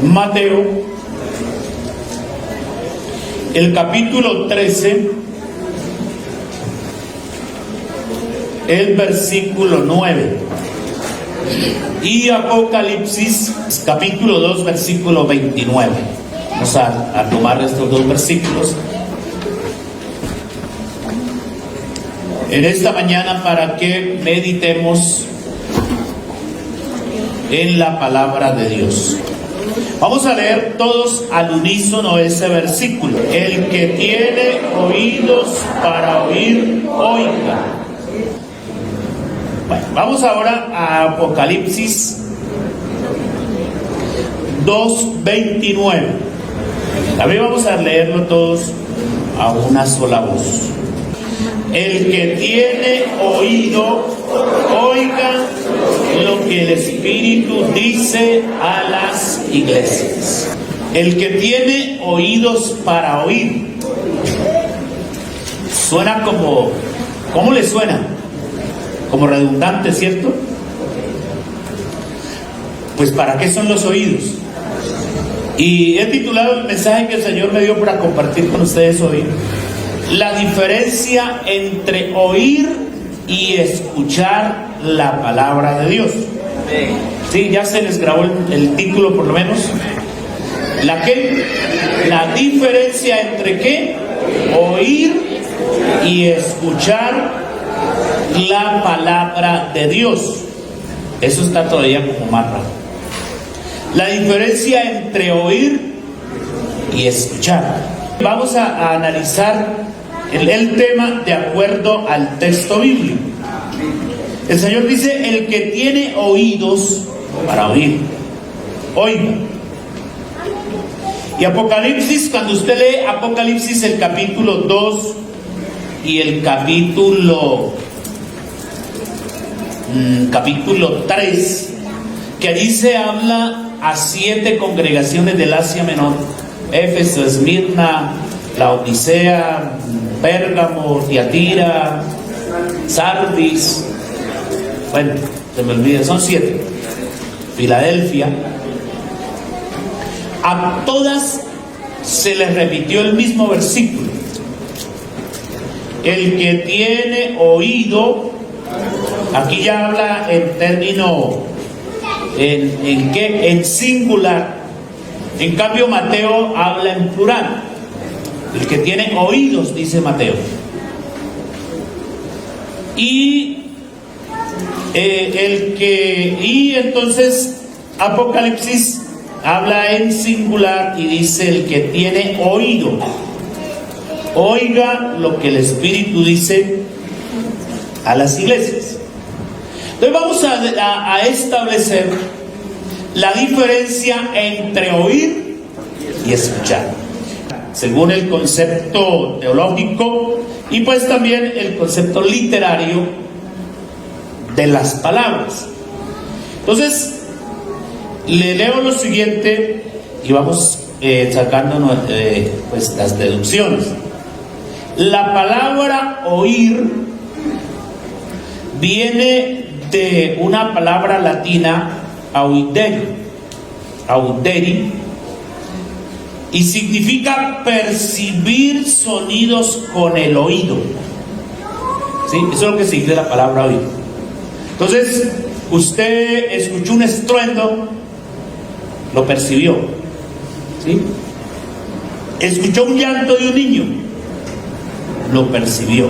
Mateo, el capítulo 13, el versículo 9, y Apocalipsis, capítulo 2, versículo 29. Vamos a tomar estos dos versículos en esta mañana para que meditemos en la palabra de Dios. Vamos a leer todos al unísono ese versículo. El que tiene oídos para oír, oiga. Bueno, vamos ahora a Apocalipsis 2:29. También vamos a leerlo todos a una sola voz. El que tiene oído, oiga lo que el Espíritu dice a las iglesias. El que tiene oídos para oír. Suena como, ¿cómo le suena? Como redundante, ¿cierto? Pues ¿para qué son los oídos? Y he titulado el mensaje que el Señor me dio para compartir con ustedes hoy: la diferencia entre oír y escuchar la palabra de Dios. Sí, ya se les grabó el título por lo menos. ¿La qué? La diferencia entre qué? Oír y escuchar la palabra de Dios. Eso está todavía como más raro. La diferencia entre oír y escuchar. Vamos a analizar el tema de acuerdo al texto bíblico. El Señor dice: el que tiene oídos para oír, oiga. Y Apocalipsis, cuando usted lee Apocalipsis, el capítulo 2 y el capítulo 3, que allí se habla a 7 congregaciones del Asia Menor: Éfeso, Esmirna, Laodicea, Pérgamo, Tiatira, Sardis, bueno, se me olvida, son 7, Filadelfia. A todas se les repitió el mismo versículo: el que tiene oído. Aquí ya habla en término, ¿en qué? En singular. En cambio Mateo habla en plural. El que tiene oídos, dice Mateo. Y entonces Apocalipsis habla en singular y dice: el que tiene oído, oiga lo que el Espíritu dice a las iglesias. Entonces vamos a establecer la diferencia entre oír y escuchar, según el concepto teológico y pues también el concepto literario de las palabras. Entonces le leo lo siguiente y vamos sacando pues las deducciones. La palabra oír viene de una palabra latina, auderi, y significa percibir sonidos con el oído. ¿Sí? Eso es lo que significa la palabra oír. Entonces, usted escuchó un estruendo, lo percibió. ¿Sí? Escuchó un llanto de un niño, lo percibió.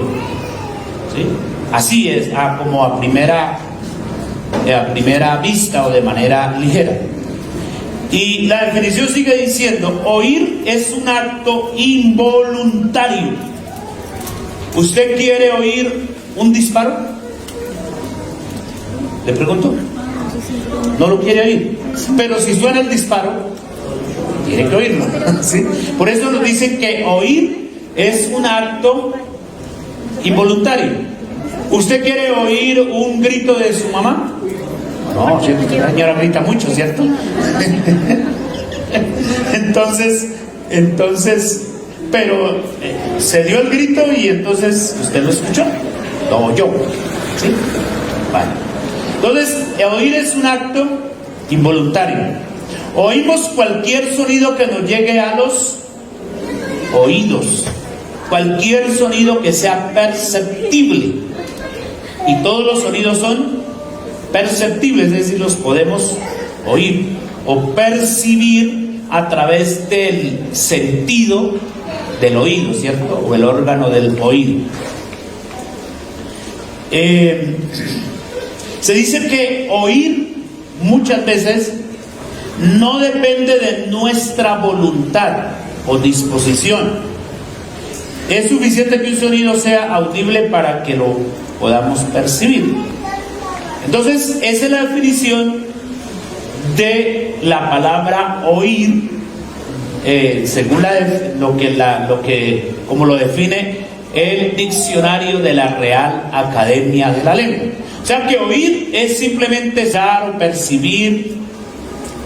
¿Sí? Así es, como a primera vista o de manera ligera. Y la definición sigue diciendo: oír es un acto involuntario. ¿Usted quiere oír un disparo? Le pregunto. No lo quiere oír, pero si suena el disparo, tiene que oírlo. ¿Sí? Por eso nos dicen que oír es un acto involuntario. ¿Usted quiere oír un grito de su mamá? No, la señora grita mucho, ¿cierto? Entonces, pero se dio el grito y entonces usted lo escuchó, lo oyó, ¿sí? Vale. Entonces, oír es un acto involuntario. Oímos cualquier sonido que nos llegue a los oídos, cualquier sonido que sea perceptible. Y todos los sonidos son perceptibles, es decir, los podemos oír o percibir a través del sentido del oído, ¿cierto? O el órgano del oído. Se dice que oír muchas veces no depende de nuestra voluntad o disposición. Es suficiente que un sonido sea audible para que lo podamos percibir. Entonces, esa es la definición de la palabra oír, según como lo define el diccionario de la Real Academia de la Lengua. O sea que oír es simplemente dar o percibir,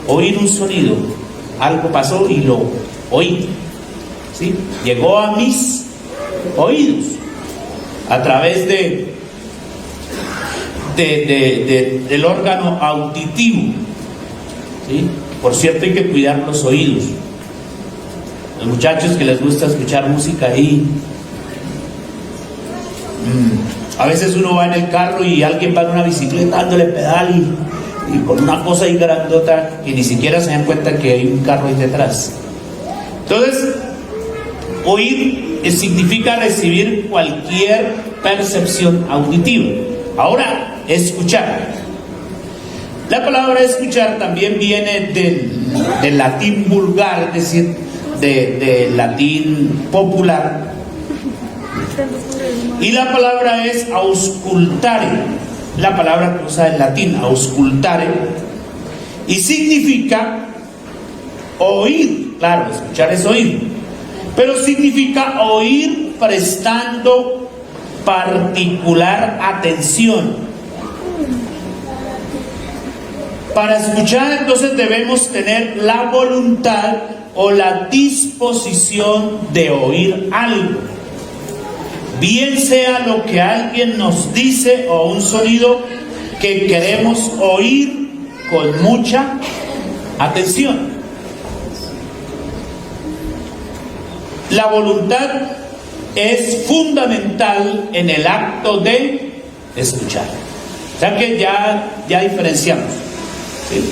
oír un sonido. Algo pasó y lo oí, ¿sí? Llegó a mis oídos a través del órgano auditivo, ¿sí? Por cierto, hay que cuidar los oídos. Los muchachos que les gusta escuchar música ahí, a veces uno va en el carro y alguien va en una bicicleta dándole pedal y con una cosa ahí grandota y ni siquiera se dan cuenta que hay un carro ahí detrás. Entonces, oír significa recibir cualquier percepción auditiva. Ahora, escuchar. La palabra escuchar también viene del latín vulgar, es decir, del latín popular. Y la palabra es auscultare, la palabra que usa en latín, auscultare, y significa oír. Claro, escuchar es oír, pero significa oír prestando particular atención. Para escuchar, entonces, debemos tener la voluntad o la disposición de oír algo, bien sea lo que alguien nos dice o un sonido que queremos oír con mucha atención. La voluntad es fundamental en el acto de escuchar. O sea que ya diferenciamos, ¿sí?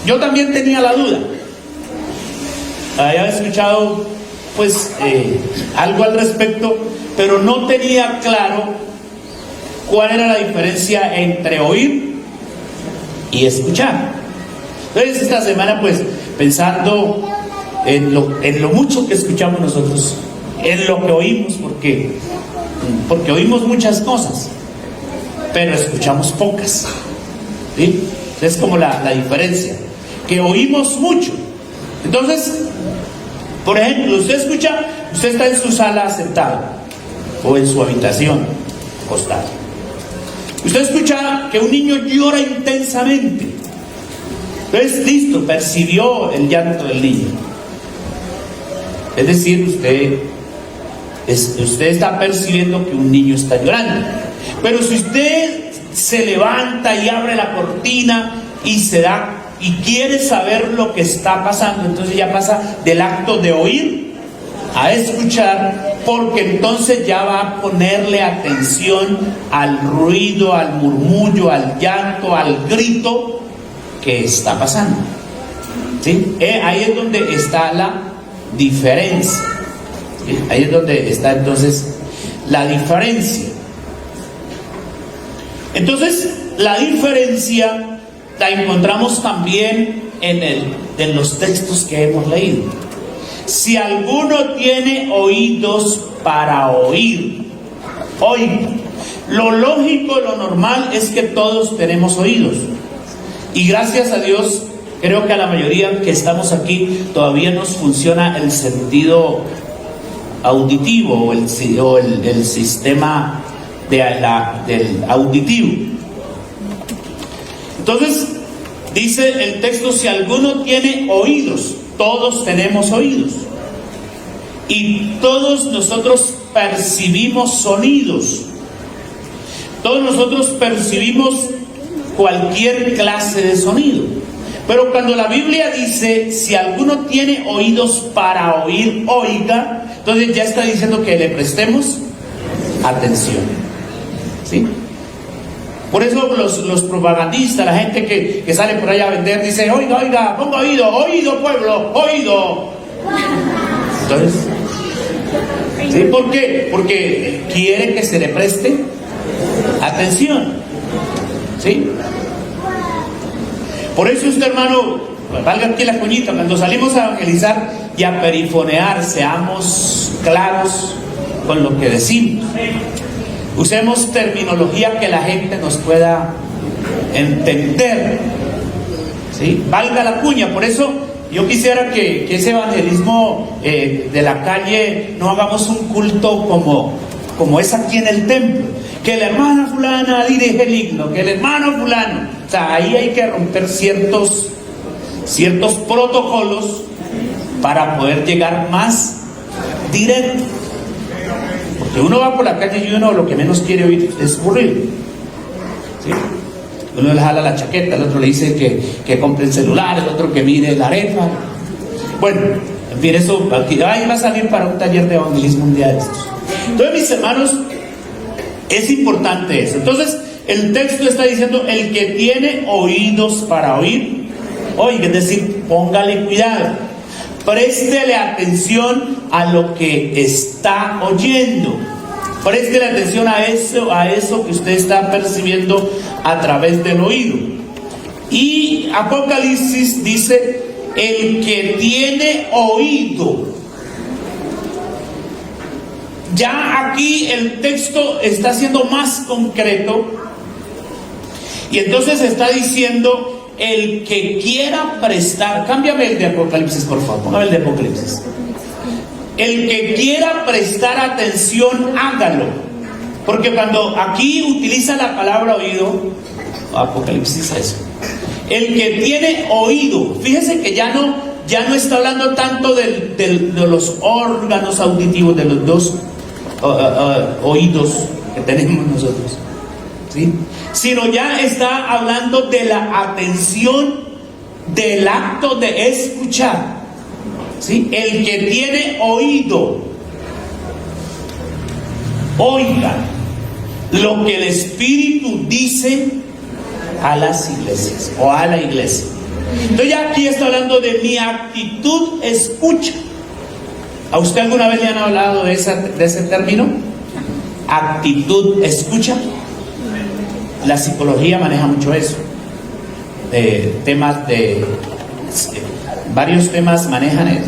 Yo también tenía la duda. Había escuchado pues algo al respecto, pero no tenía claro cuál era la diferencia entre oír y escuchar. Entonces esta semana, pues, pensando en lo mucho que escuchamos nosotros, en lo que oímos, porque oímos muchas cosas, pero escuchamos pocas, ¿sí? Es como la diferencia, que oímos mucho. Entonces, por ejemplo, usted está en su sala sentado o en su habitación acostado. Usted escucha que un niño llora intensamente. Entonces, listo, percibió el llanto del niño. Es decir, usted está percibiendo que un niño está llorando. Pero si usted se levanta y abre la cortina y quiere saber lo que está pasando, entonces ya pasa del acto de oír a escuchar, porque entonces ya va a ponerle atención al ruido, al murmullo, al llanto, al grito que está pasando, ¿sí? Ahí es donde está la diferencia, ¿sí? Ahí es donde está entonces la diferencia. Entonces, la diferencia la encontramos también en los textos que hemos leído. Si alguno tiene oídos para oír, oiga. Lo lógico, lo normal es que todos tenemos oídos. Y gracias a Dios, creo que a la mayoría que estamos aquí todavía nos funciona el sentido auditivo o el sistema del auditivo. Entonces, dice el texto, si alguno tiene oídos, todos tenemos oídos. Y todos nosotros percibimos sonidos. Todos nosotros percibimos cualquier clase de sonido. Pero cuando la Biblia dice, si alguno tiene oídos para oír, oiga, entonces ya está diciendo que le prestemos atención. ¿Sí? Por eso los propagandistas, la gente que sale por ahí a vender, dice, oiga, oiga, ponga oído, oído pueblo, oído. Entonces, ¿sí? ¿Por qué? Porque quiere que se le preste atención. ¿Sí? Por eso usted, hermano, valga aquí la cuñita, cuando salimos a evangelizar y a perifonear, seamos claros con lo que decimos. Usemos terminología que la gente nos pueda entender. ¿Sí? Valga la cuña. Por eso yo quisiera que ese evangelismo de la calle no hagamos un culto como es aquí en el templo. Que la hermana fulana dirige el himno, que el hermano fulano. O sea, ahí hay que romper ciertos protocolos para poder llegar más directo. Porque uno va por la calle y uno lo que menos quiere oír es ocurrir. ¿Sí? Uno le jala la chaqueta, el otro le dice que compre el celular, el otro que mire la arepa. Bueno, en fin, eso aquí, ahí va a salir para un taller de evangelismo un día de estos. Entonces, mis hermanos, es importante eso. Entonces, el texto está diciendo, el que tiene oídos para oír, oiga, es decir, póngale cuidado, préstele atención a lo que está oyendo, préstele atención a eso que usted está percibiendo a través del oído. Y Apocalipsis dice, el que tiene oído. Ya aquí el texto está siendo más concreto y entonces está diciendo, el que quiera prestar, cámbiame el de Apocalipsis por favor, póngame el de Apocalipsis. El que quiera prestar atención, hágalo, porque cuando aquí utiliza la palabra oído, Apocalipsis es el que tiene oído. Fíjese que ya no está hablando tanto de los órganos auditivos, de los dos oídos que tenemos nosotros, ¿sí? Sino ya está hablando de la atención, del acto de escuchar, ¿sí? El que tiene oído, oiga lo que el Espíritu dice a las iglesias o a la iglesia. Entonces ya aquí está hablando de mi actitud escucha. ¿A usted alguna vez le han hablado de ese término? Actitud escucha. La psicología maneja mucho eso. Varios temas manejan eso.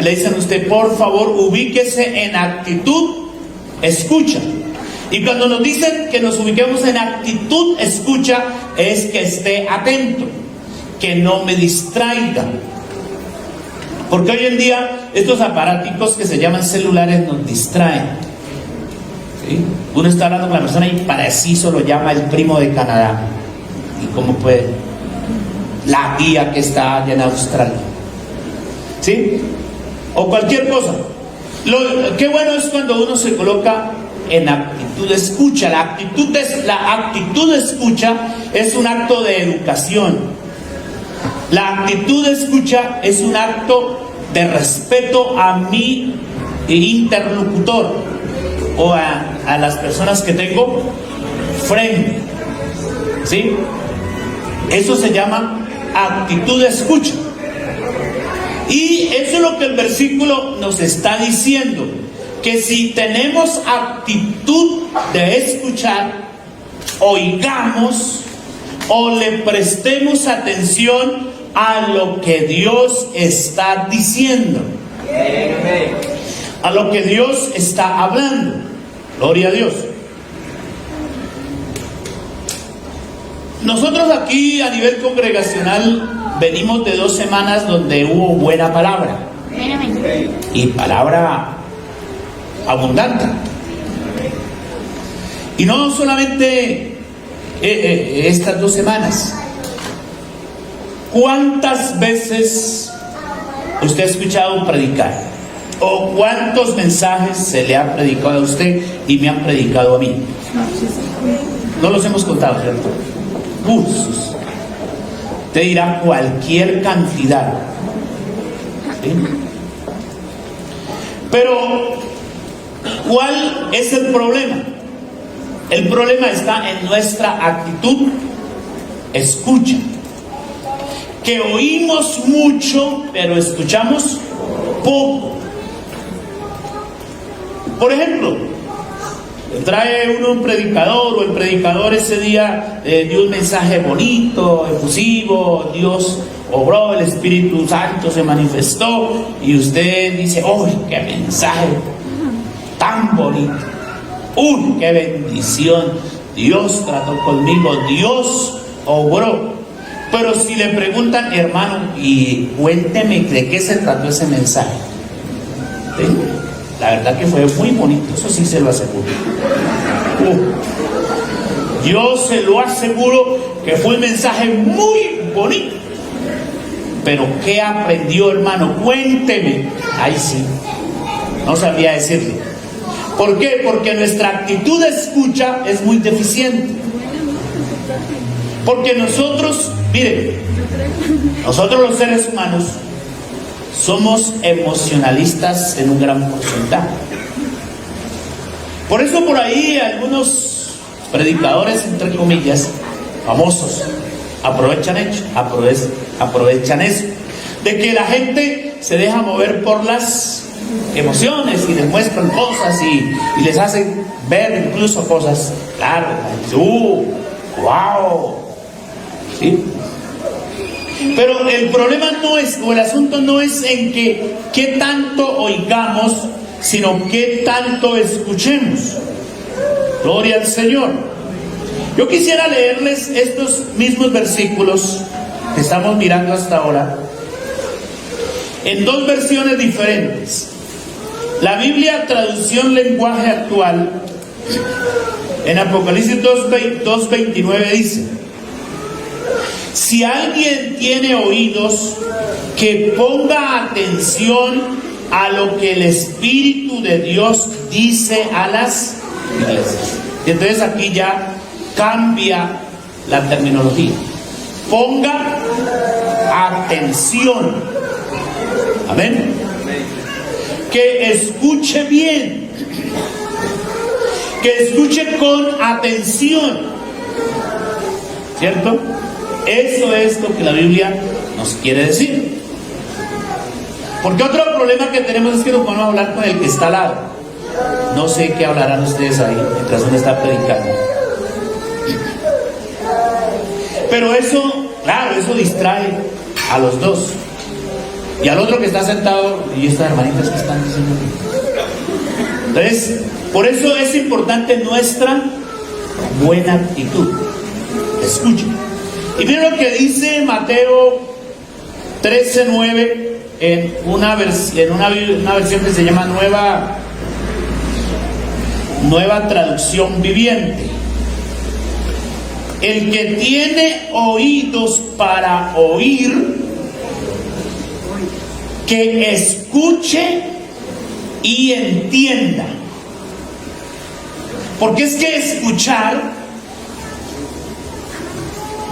Le dicen a usted, por favor, ubíquese en actitud escucha. Y cuando nos dicen que nos ubiquemos en actitud escucha, es que esté atento, que no me distraiga. Porque hoy en día estos aparáticos que se llaman celulares nos distraen. ¿Sí? Uno está hablando con la persona y preciso lo llama el primo de Canadá. ¿Y cómo puede? La tía que está allá en Australia. ¿Sí? O cualquier cosa. Qué bueno es cuando uno se coloca en actitud de escucha. La actitud de escucha es un acto de educación. La actitud de escucha es un acto de respeto a mi interlocutor o a las personas que tengo frente. ¿Sí? Eso se llama actitud de escucha. Y eso es lo que el versículo nos está diciendo, que si tenemos actitud de escuchar, oigamos o le prestemos atención a lo que Dios está diciendo, a lo que Dios está hablando. Gloria a Dios. Nosotros aquí a nivel congregacional venimos de 2 semanas donde hubo buena palabra y palabra abundante. Y no solamente estas 2 semanas. ¿Cuántas veces usted ha escuchado predicar? ¿O cuántos mensajes se le ha predicado a usted y me han predicado a mí? No los hemos contado, ¿cierto? Cursos. Te dirá cualquier cantidad. ¿Sí? Pero, ¿cuál es el problema? El problema está en nuestra actitud. Escucha. Que oímos mucho, pero escuchamos poco. Por ejemplo, trae uno un predicador, o el predicador ese día dio un mensaje bonito, efusivo, Dios obró, el Espíritu Santo se manifestó, y usted dice: ¡uy, qué mensaje tan bonito! ¡Uy, qué bendición! Dios trató conmigo, Dios obró. Pero si le preguntan: hermano, y cuénteme de qué se trató ese mensaje, ¿sí? La verdad que fue muy bonito, eso sí se lo aseguro. Yo se lo aseguro que fue un mensaje muy bonito. Pero ¿qué aprendió, hermano? Cuénteme. Ahí sí, no sabía decirle. ¿Por qué? Porque nuestra actitud de escucha es muy deficiente. Porque nosotros, miren, nosotros los seres humanos somos emocionalistas en un gran porcentaje. Por eso por ahí algunos predicadores, entre comillas, famosos, aprovechan eso, de que la gente se deja mover por las emociones y les muestran cosas y les hacen ver incluso cosas, claro, wow, ¿sí? Pero el problema no es, o el asunto no es en que qué tanto oigamos, sino qué tanto escuchemos. Gloria al Señor. Yo quisiera leerles estos mismos versículos que estamos mirando hasta ahora en dos versiones diferentes. La Biblia, traducción lenguaje actual, en Apocalipsis 2:29 dice: si alguien tiene oídos, que ponga atención a lo que el Espíritu de Dios dice a las iglesias. Y entonces aquí ya cambia la terminología. Ponga atención. Amén. Que escuche bien. Que escuche con atención. ¿Cierto? Eso es lo que la Biblia nos quiere decir. Porque otro problema que tenemos es que nos vamos a hablar con el que está al lado. No sé qué hablarán ustedes ahí mientras uno está predicando. Pero eso, claro, eso distrae a los dos. Y al otro que está sentado, y estas hermanitas que están diciendo. Entonces, por eso es importante nuestra buena actitud. Escuchen. Y miren lo que dice Mateo 13:9 en una versión que se llama Nueva Traducción Viviente. El que tiene oídos para oír, que escuche y entienda. Porque es que escuchar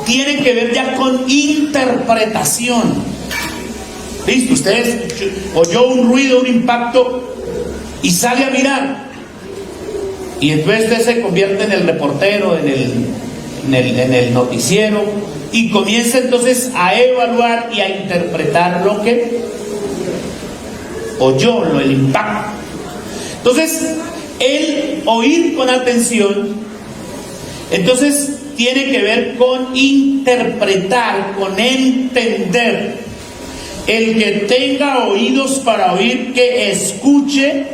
tiene que ver ya con interpretación. ¿Listo? Ustedes oyó un ruido, un impacto y sale a mirar. Y entonces usted se convierte en el reportero, en el noticiero, y comienza entonces a evaluar y a interpretar lo que oyó, el impacto. Entonces, el oír con atención, entonces tiene que ver con interpretar, con entender. El que tenga oídos para oír, que escuche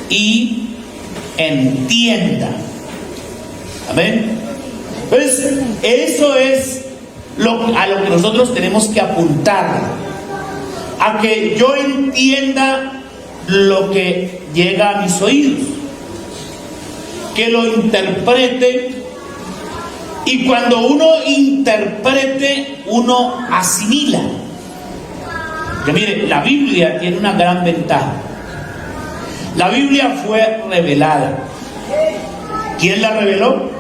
y entienda. Amén. Pues eso es a lo que nosotros tenemos que apuntar, a que yo entienda lo que llega a mis oídos, que lo interprete. Y cuando uno interprete, uno asimila. Que mire, la Biblia tiene una gran ventaja. La Biblia fue revelada. ¿Quién la reveló?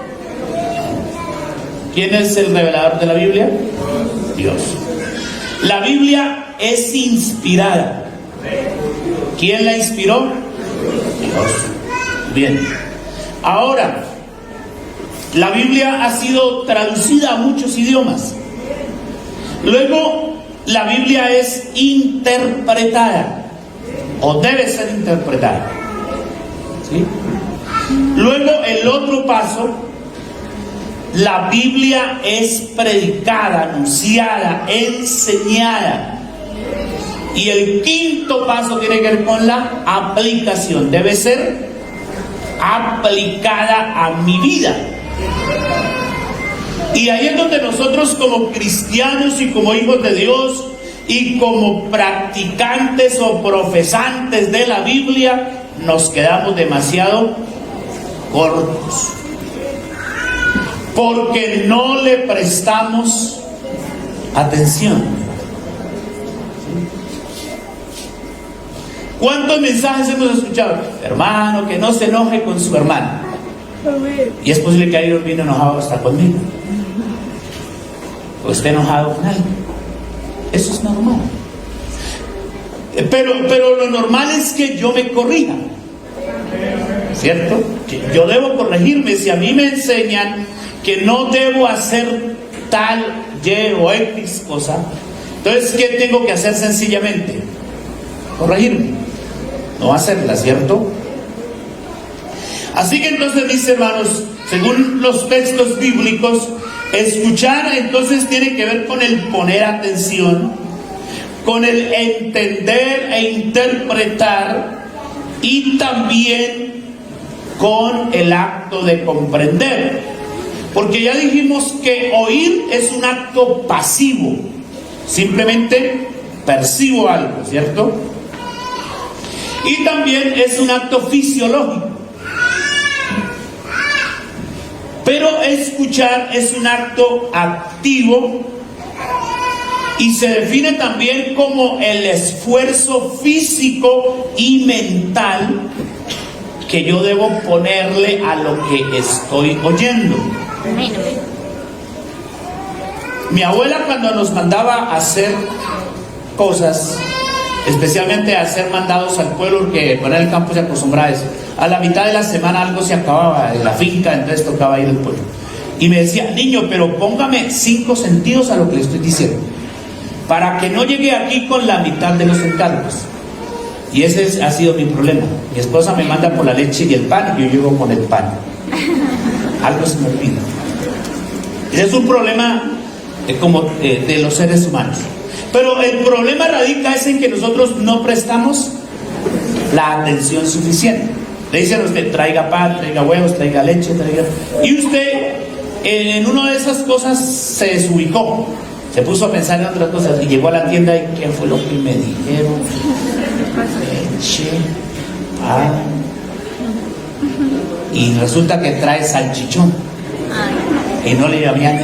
¿Quién es el revelador de la Biblia? Dios. La Biblia es inspirada. ¿Quién la inspiró? Dios. Bien. Ahora, la Biblia ha sido traducida a muchos idiomas. Luego, la Biblia es interpretada, o debe ser interpretada. ¿Sí? Luego, el otro paso, la Biblia es predicada, anunciada, enseñada. Y el quinto paso tiene que ver con la aplicación. Debe ser aplicada a mi vida. Y ahí es donde nosotros, como cristianos y como hijos de Dios y como practicantes o profesantes de la Biblia, nos quedamos demasiado cortos, porque no le prestamos atención. ¿Cuántos mensajes hemos escuchado? Hermano, que no se enoje con su hermano. Y es posible que alguien vino enojado hasta conmigo, o esté enojado con alguien. Eso es normal. Pero lo normal es que yo me corrija, ¿cierto? Que yo debo corregirme. Si a mí me enseñan que no debo hacer tal, Y o X cosa, entonces ¿qué tengo que hacer? Sencillamente corregirme, no hacerla, ¿cierto? Así que entonces, mis hermanos, según los textos bíblicos, escuchar entonces tiene que ver con el poner atención, con el entender e interpretar, y también con el acto de comprender. Porque ya dijimos que oír es un acto pasivo, simplemente percibo algo, ¿cierto? Y también es un acto fisiológico. Pero escuchar es un acto activo y se define también como el esfuerzo físico y mental que yo debo ponerle a lo que estoy oyendo. Mi abuela, cuando nos mandaba a hacer cosas, especialmente a hacer mandados al pueblo, porque para el campo se acostumbraba a eso, a la mitad de la semana algo se acababa en la finca, entonces tocaba ir al pueblo. Y me decía: niño, pero póngame 5 sentidos a lo que le estoy diciendo, para que no llegue aquí con la mitad de los encargos. Y ese ha sido mi problema. Mi esposa me manda por la leche y el pan, y yo llego con el pan. Algo se me olvida. Ese es un problema de los seres humanos. Pero el problema radica es en que nosotros no prestamos la atención suficiente. Le dicen a usted: traiga pan, traiga huevos, traiga leche, traiga... Y usted en una de esas cosas se desubicó, se puso a pensar en otras cosas, y llegó a la tienda y ¿qué fue lo que me dijeron? Leche, pan, y resulta que trae salchichón, y no le habían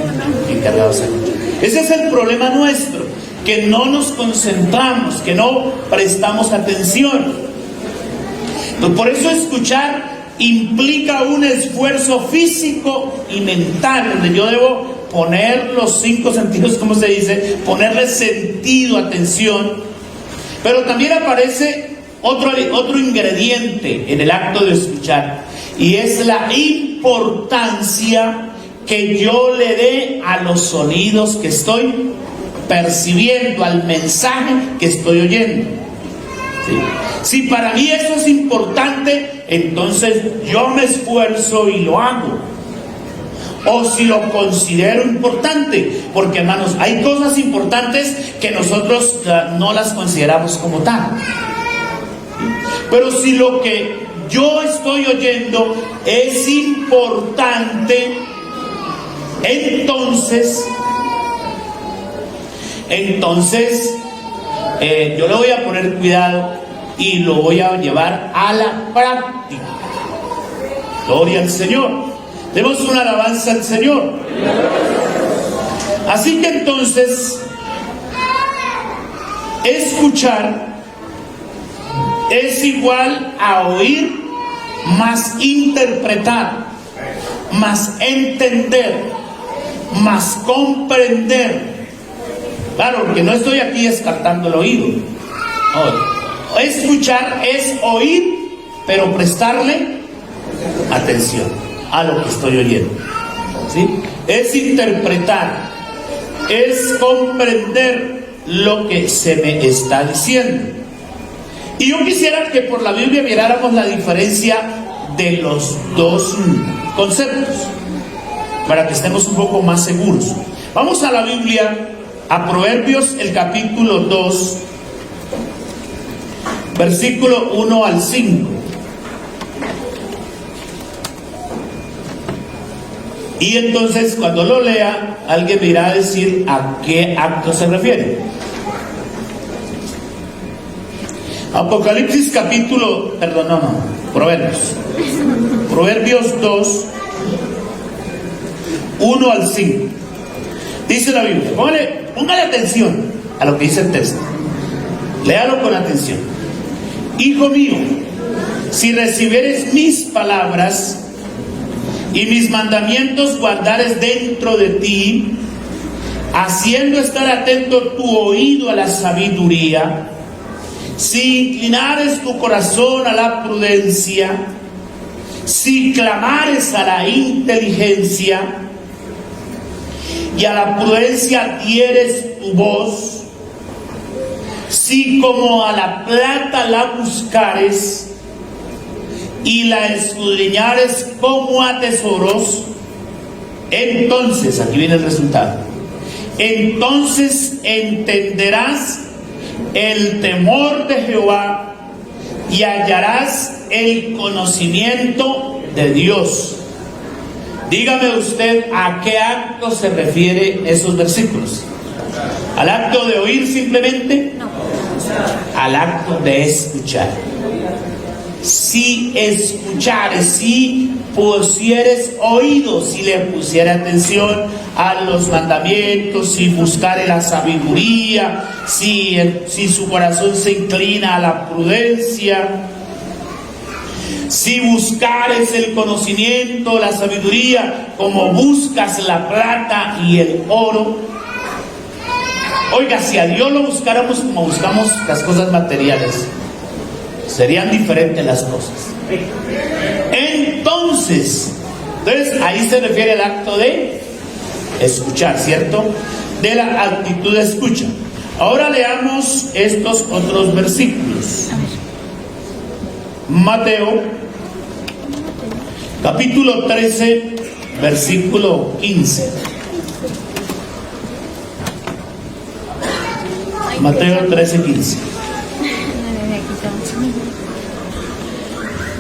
encargado salchichón. Ese es el problema nuestro, que no nos concentramos, que no prestamos atención. Entonces, por eso escuchar implica un esfuerzo físico y mental, donde yo debo poner los 5 sentidos, como se dice, ponerle sentido, atención. Pero también aparece otro ingrediente en el acto de escuchar, y es la importancia que yo le dé a los sonidos que estoy percibiendo, al mensaje que estoy oyendo. ¿Sí? Si para mí eso es importante, entonces yo me esfuerzo y lo hago. O si lo considero importante, porque, hermanos, hay cosas importantes que nosotros no las consideramos como tal. Pero si lo que yo estoy oyendo es importante, entonces yo le voy a poner cuidado y lo voy a llevar a la práctica. Gloria al Señor. Demos una alabanza al Señor. Así que entonces, escuchar es igual a oír, más interpretar, más entender, más comprender. Claro, porque no estoy aquí descartando el oído. No, escuchar es oír, pero prestarle atención a lo que estoy oyendo. ¿Sí? Es interpretar, es comprender lo que se me está diciendo. Y yo quisiera que por la Biblia miráramos la diferencia de los dos conceptos, para que estemos un poco más seguros. Vamos a la Biblia, a Proverbios, el capítulo 2, versículo 1 al 5. Y entonces, cuando lo lea, alguien me irá a decir a qué acto se refiere. Apocalipsis capítulo, Proverbios 2, 1 al 5. Dice la Biblia, póngale atención a lo que dice el texto. Léalo con atención. Hijo mío, si recibieres mis palabras y mis mandamientos guardares dentro de ti, haciendo estar atento tu oído a la sabiduría, si inclinares tu corazón a la prudencia, si clamares a la inteligencia y a la prudencia dieres tu voz, si como a la plata la buscares y la escudriñares como a tesoros, entonces, aquí viene el resultado, entonces entenderás el temor de Jehová y hallarás el conocimiento de Dios. Dígame usted a qué acto se refieren esos versículos. ¿Al acto de oír simplemente? No. Al acto de escuchar. Si escuchares, si pusieres oídos, si le pusiera atención a los mandamientos, si buscare la sabiduría, si su corazón se inclina a la prudencia, si buscares el conocimiento, la sabiduría, como buscas la plata y el oro. Oiga, si a Dios lo buscáramos como buscamos las cosas materiales, serían diferentes las cosas. Entonces ahí se refiere al acto de escuchar, ¿cierto? De la actitud de escucha. Ahora leamos estos otros versículos. Mateo, capítulo 13, versículo 15. Mateo 13, 15.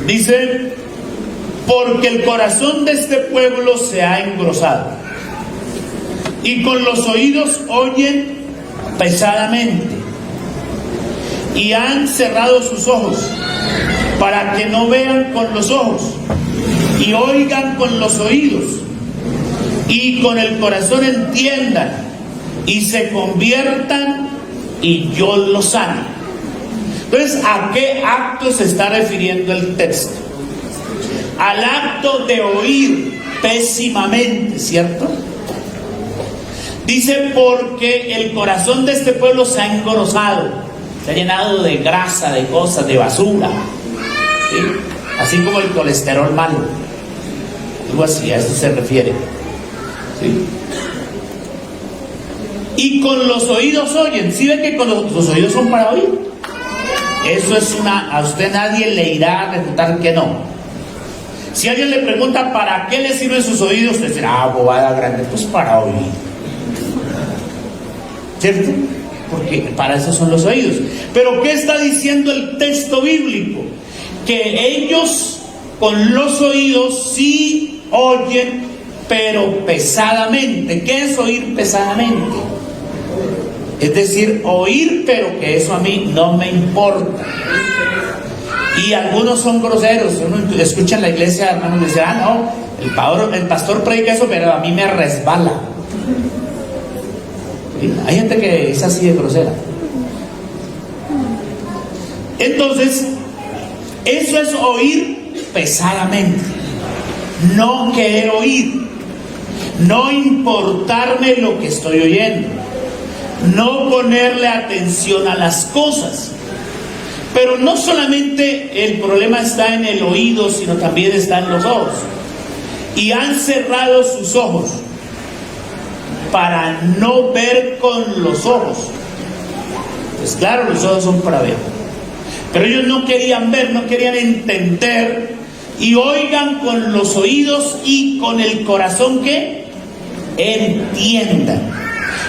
Dice, porque el corazón de este pueblo se ha engrosado, y con los oídos oyen pesadamente, y han cerrado sus ojos, para que no vean con los ojos, y oigan con los oídos, y con el corazón entiendan, y se conviertan, y yo los sane. Entonces, ¿a qué acto se está refiriendo el texto? Al acto de oír pésimamente, ¿cierto? Dice, porque el corazón de este pueblo se ha engrosado, se ha llenado de grasa, de cosas, de basura, ¿sí? Así como el colesterol malo, algo así, a esto se refiere, ¿sí? Y con los oídos oyen. ¿Sí ven que con los oídos son para oír? Eso es a usted nadie le irá a refutar que no. Si alguien le pregunta para qué le sirven sus oídos, usted dirá, bobada grande, pues para oír, ¿cierto? Porque para eso son los oídos. Pero ¿qué está diciendo el texto bíblico? Que ellos con los oídos sí oyen, pero pesadamente. ¿Qué es oír pesadamente? Es decir, oír, pero que eso a mí no me importa. Y algunos son groseros. Uno escucha en la iglesia, hermanos, dice, no, el pastor predica eso, pero a mí me resbala. ¿Sí? Hay gente que es así de grosera. Entonces, eso es oír pesadamente. No querer oír. No importarme lo que estoy oyendo. no ponerle atención a las cosas. Pero no solamente el problema está en el oído, sino también está en los ojos. Y han cerrado sus ojos para no ver con los ojos. Pues claro, los ojos son para ver. Pero ellos no querían ver, no querían entender. Y oigan con los oídos y con el corazón que entiendan.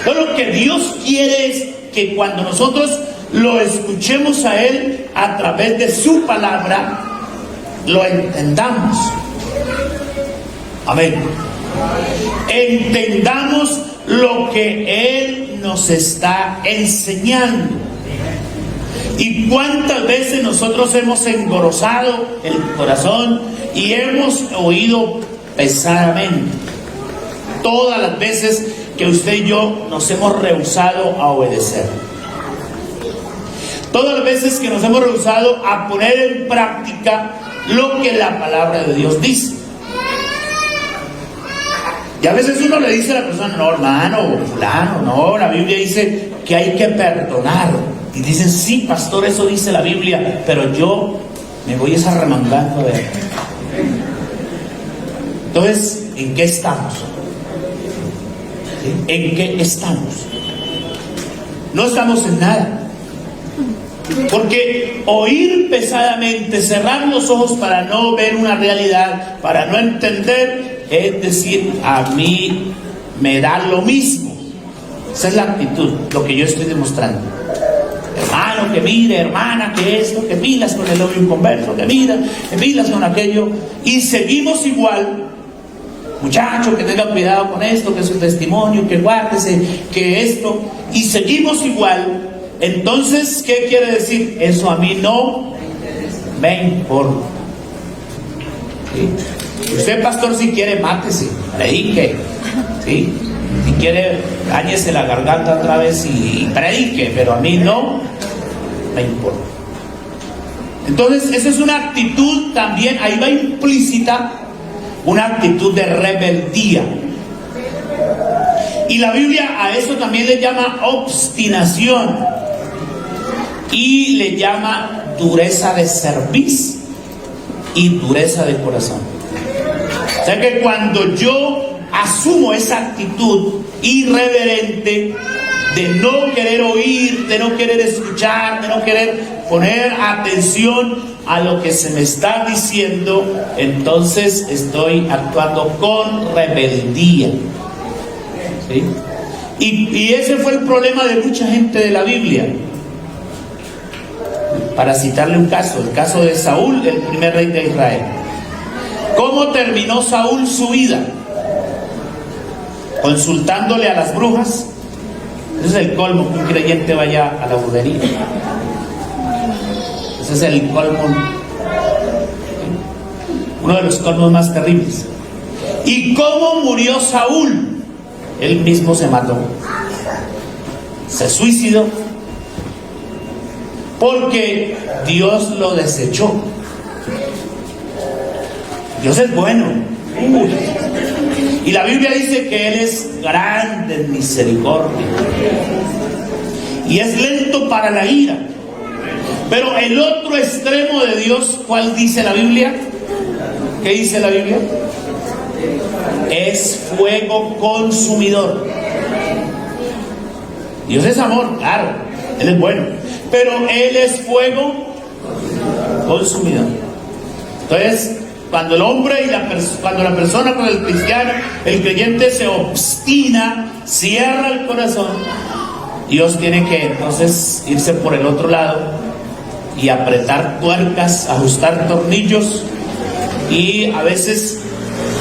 Pero lo que Dios quiere es que cuando nosotros lo escuchemos a Él a través de su palabra, lo entendamos. Amén. Entendamos lo que Él nos está enseñando. Y cuántas veces nosotros hemos engrosado el corazón y hemos oído pesadamente. Todas las veces que usted y yo nos hemos rehusado a obedecer. Todas las veces que nos hemos rehusado a poner en práctica lo que la palabra de Dios dice. Y a veces uno le dice a la persona, no hermano, fulano, no, la Biblia dice que hay que perdonar. Y dicen, sí, pastor, eso dice la Biblia, pero yo me voy arremangando a ver. Entonces, ¿en qué estamos? ¿Sí? ¿En qué estamos? No estamos en nada. Porque oír pesadamente, cerrar los ojos para no ver una realidad, para no entender, es decir, a mí me da lo mismo. Esa es la actitud, lo que yo estoy demostrando. Hermano, que mire, hermana, que esto, que pilas con el novio inconverso, que mira, que pilas con aquello, y seguimos igual. Muchacho, que tenga cuidado con esto, que es su testimonio, que guárdese, que esto, y seguimos igual. Entonces, ¿qué quiere decir? Eso a mí no me importa. ¿Sí? Usted, pastor, si quiere, mátese, predique, ¿sí? Si quiere, cáñese la garganta otra vez y predique, pero a mí no me importa. Entonces, esa es una actitud también, ahí va implícita una actitud de rebeldía. Y la Biblia a eso también le llama obstinación y le llama dureza de cerviz y dureza de corazón. O sea que cuando yo asumo esa actitud irreverente de no querer oír, de no querer escuchar, de no querer poner atención a lo que se me está diciendo, entonces estoy actuando con rebeldía. ¿Sí? Y ese fue el problema de mucha gente de la Biblia. Para citarle un caso, el caso de Saúl, el primer rey de Israel. ¿Cómo terminó Saúl su vida? Consultándole a las brujas. Ese es el colmo, que un creyente vaya a la brujería. Ese es el colmo, uno de los colmos más terribles. ¿Y cómo murió Saúl? Él mismo se mató, se suicidó, porque Dios lo desechó. Dios es bueno. Y la Biblia dice que Él es grande en misericordia y es lento para la ira. Pero el otro extremo de Dios, ¿cuál dice la Biblia? ¿Qué dice la Biblia? Es fuego consumidor. Dios es amor, claro, Él es bueno, pero Él es fuego consumidor. Entonces, cuando el hombre y cuando la persona, con el cristiano, el creyente se obstina, cierra el corazón, Dios tiene que entonces irse por el otro lado y apretar tuercas, ajustar tornillos, y a veces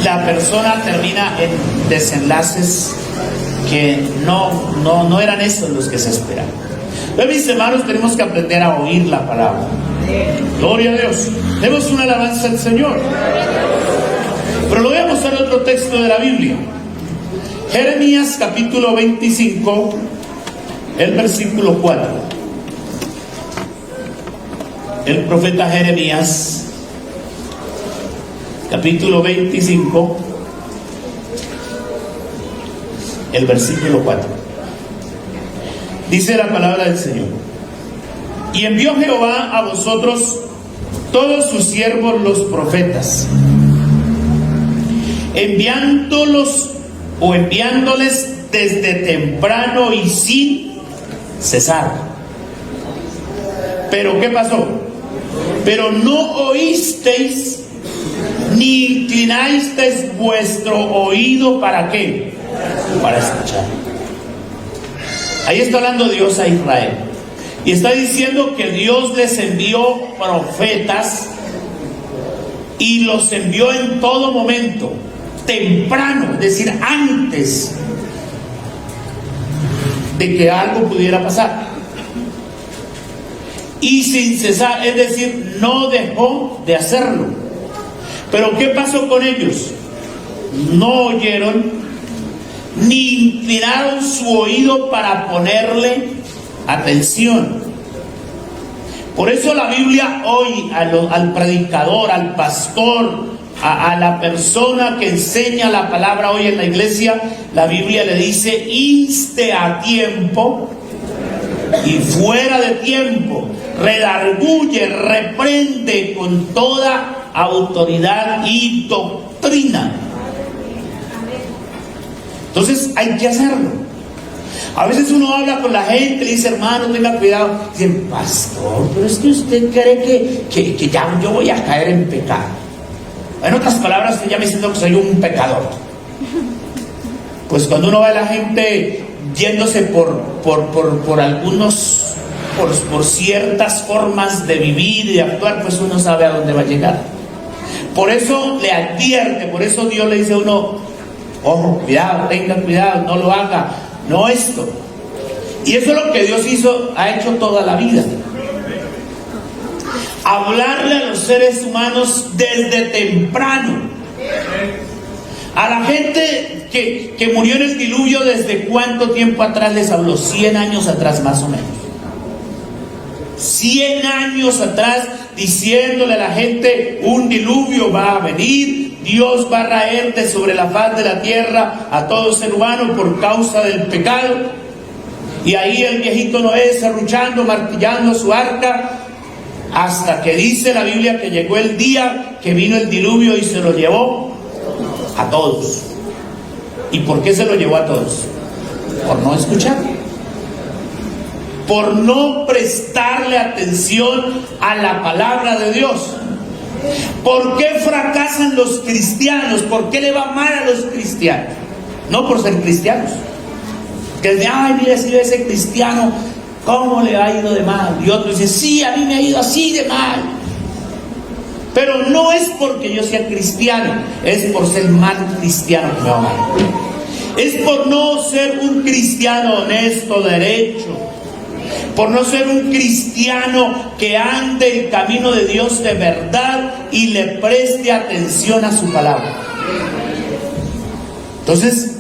la persona termina en desenlaces que no eran esos los que se esperaban. Entonces, mis hermanos, tenemos que aprender a oír la palabra. Gloria a Dios. Demos una alabanza al Señor. Pero lo voy a mostrar otro texto de la Biblia. Jeremías capítulo 25, el versículo 4. El profeta Jeremías, capítulo 25, el versículo 4. Dice la palabra del Señor: y envió Jehová a vosotros todos sus siervos los profetas, enviándoles desde temprano y sin cesar. Pero ¿qué pasó? Pero no oísteis ni inclinasteis vuestro oído. ¿Para qué? Para escuchar. Ahí está hablando Dios a Israel y está diciendo que Dios les envió profetas y los envió en todo momento, temprano, es decir, antes de que algo pudiera pasar, y sin cesar, es decir, no dejó de hacerlo. Pero ¿qué pasó con ellos? No oyeron ni inclinaron su oído para ponerle atención. Por eso la Biblia hoy al predicador, al pastor, a la persona que enseña la palabra hoy en la iglesia, la Biblia le dice: inste a tiempo y fuera de tiempo, redarguye, reprende con toda autoridad y doctrina. Entonces hay que hacerlo. A veces uno habla con la gente, le dice: hermano, tenga cuidado. Dicen: pastor, pero es que usted cree que ya yo voy a caer en pecado. En otras palabras, usted ya me diciendo que soy un pecador. Pues cuando uno ve a la gente yéndose por algunos, por ciertas formas de vivir y de actuar, pues uno sabe a dónde va a llegar. Por eso le advierte, por eso Dios le dice a uno: ojo, cuidado, tenga cuidado, no lo haga, no esto. Y eso es lo que Dios ha hecho toda la vida. Hablarle a los seres humanos desde temprano. A la gente que murió en el diluvio, ¿desde cuánto tiempo atrás les habló? 100 años atrás más o menos. 100 años atrás, diciéndole a la gente: un diluvio va a venir, Dios va a raer de sobre la faz de la tierra a todo ser humano por causa del pecado. Y ahí el viejito Noé serruchando, martillando su arca, hasta que dice la Biblia que llegó el día que vino el diluvio y se lo llevó a todos. ¿Y por qué se lo llevó a todos? Por no escuchar, por no prestarle atención a la palabra de Dios. ¿Por qué fracasan los cristianos? ¿Por qué le va mal a los cristianos? No por ser cristianos. Que de: ay, mire, si ese cristiano, ¿cómo le ha ido de mal? Y otro dice: sí, a mí me ha ido así de mal. Pero no es porque yo sea cristiano, es por ser mal cristiano que me va mal. Es por no ser un cristiano honesto, derecho, por no ser un cristiano que ande el camino de Dios de verdad y le preste atención a su palabra. Entonces,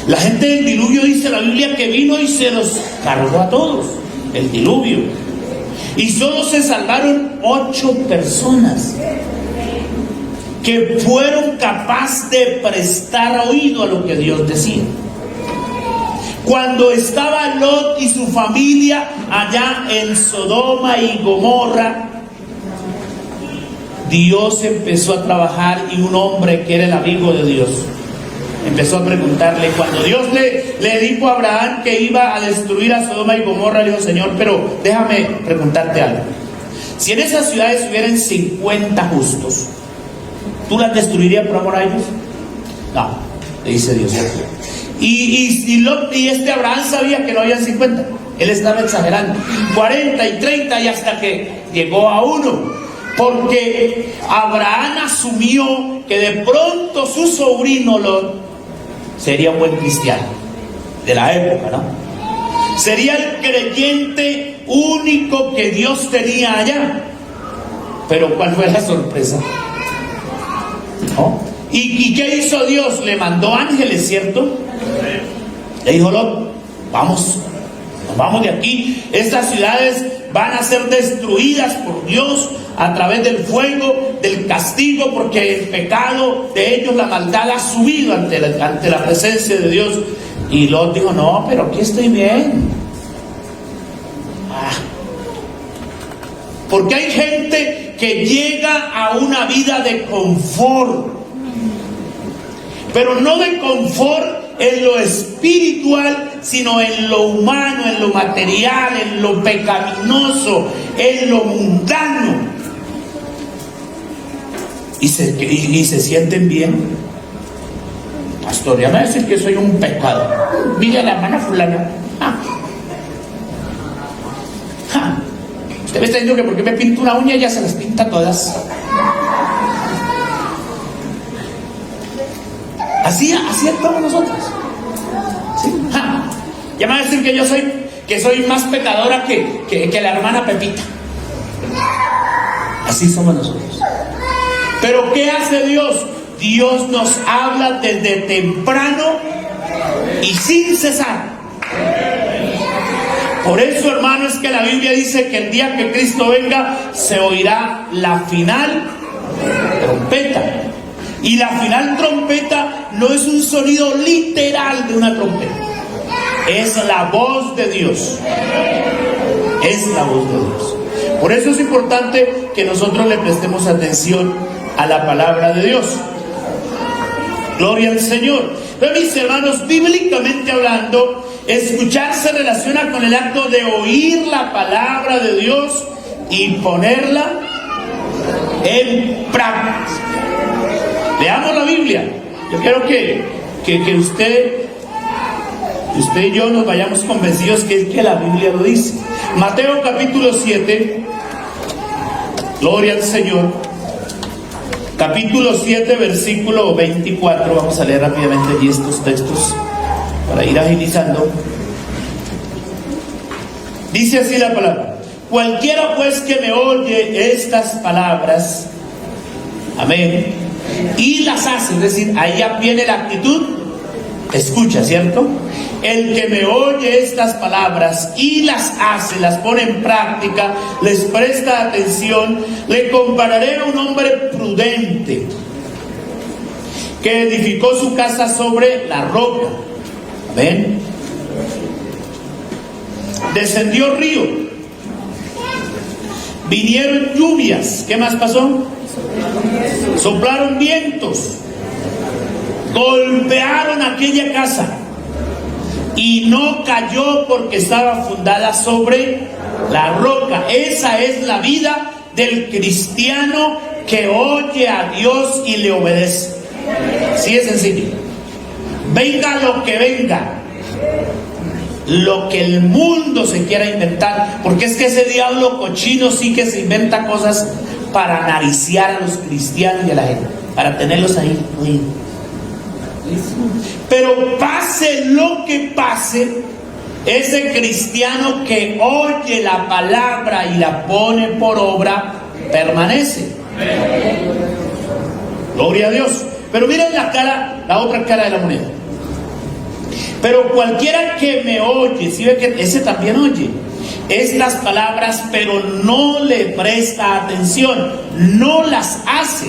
la gente del diluvio, dice la Biblia, que vino y se los cargó a todos, el diluvio. Y solo se salvaron 8 personas que fueron capaces de prestar oído a lo que Dios decía. Cuando estaba Lot y su familia allá en Sodoma y Gomorra, Dios empezó a trabajar, y un hombre que era el amigo de Dios empezó a preguntarle. Cuando Dios le dijo a Abraham que iba a destruir a Sodoma y Gomorra, le dijo: Señor, pero déjame preguntarte algo. Si en esas ciudades hubieran 50 justos, ¿tú las destruirías por amor a ellos? No, le dice Dios. Y este Abraham sabía que no había 50. Él estaba exagerando. 40 y 30 y hasta que llegó a 1. Porque Abraham asumió que de pronto su sobrino Lot sería un buen cristiano de la época, ¿no? Sería el creyente único que Dios tenía allá. Pero ¿cuál fue la sorpresa? ¿No? ¿Y qué hizo Dios? Le mandó ángeles, ¿cierto? Le dijo: Lot, vamos, nos vamos de aquí. Estas ciudades van a ser destruidas por Dios a través del fuego, del castigo, porque el pecado de ellos, la maldad, ha subido ante la presencia de Dios. Y Lot dijo: no, pero aquí estoy bien. Porque hay gente que llega a una vida de confort, pero no de confort en lo espiritual, sino en lo humano, en lo material, en lo pecaminoso, en lo mundano. Y se sienten bien. Pastor, ya me va a decir que soy un pecador. Mire a la hermana fulana. Usted me está diciendo que porque me pinto una uña ya se las pinta todas. Así actuamos nosotros. ¿Sí? Ya me va a decir que soy más pecadora que la hermana Pepita. Así somos nosotros. Pero ¿qué hace Dios? Dios nos habla desde temprano y sin cesar. Por eso, hermano, es que la Biblia dice que el día que Cristo venga se oirá la final trompeta. Y la final trompeta no es un sonido literal de una trompeta, es la voz de Dios. Es la voz de Dios. Por eso es importante que nosotros le prestemos atención a la palabra de Dios. Gloria al Señor. Pero mis hermanos, bíblicamente hablando, escuchar se relaciona con el acto de oír la palabra de Dios y ponerla en práctica. Leamos la Biblia. Yo quiero que usted y yo nos vayamos convencidos que la Biblia lo dice. Mateo capítulo 7. Gloria al Señor. Capítulo 7, versículo 24. Vamos a leer rápidamente allí estos textos para ir agilizando. Dice así la palabra: cualquiera pues que me oye estas palabras, amén, y las hace, es decir, ahí ya viene la actitud, escucha, ¿cierto? El que me oye estas palabras y las hace, las pone en práctica, les presta atención, le compararé a un hombre prudente que edificó su casa sobre la roca. ¿Ven? Descendió río, vinieron lluvias, ¿qué más pasó? Soplaron vientos, golpearon aquella casa y no cayó porque estaba fundada sobre la roca. Esa es la vida del cristiano que oye a Dios y le obedece. Así es sencillo. Venga lo que venga, lo que el mundo se quiera inventar, porque es que ese diablo cochino sí que se inventa cosas para acariciar a los cristianos y a la gente, para tenerlos ahí. Pero pase lo que pase, ese cristiano que oye la palabra y la pone por obra, permanece. Gloria a Dios. Pero miren la otra cara de la moneda. Pero cualquiera que me oye, ¿sí ve que ese también oye estas palabras, pero no le presta atención, no las hace?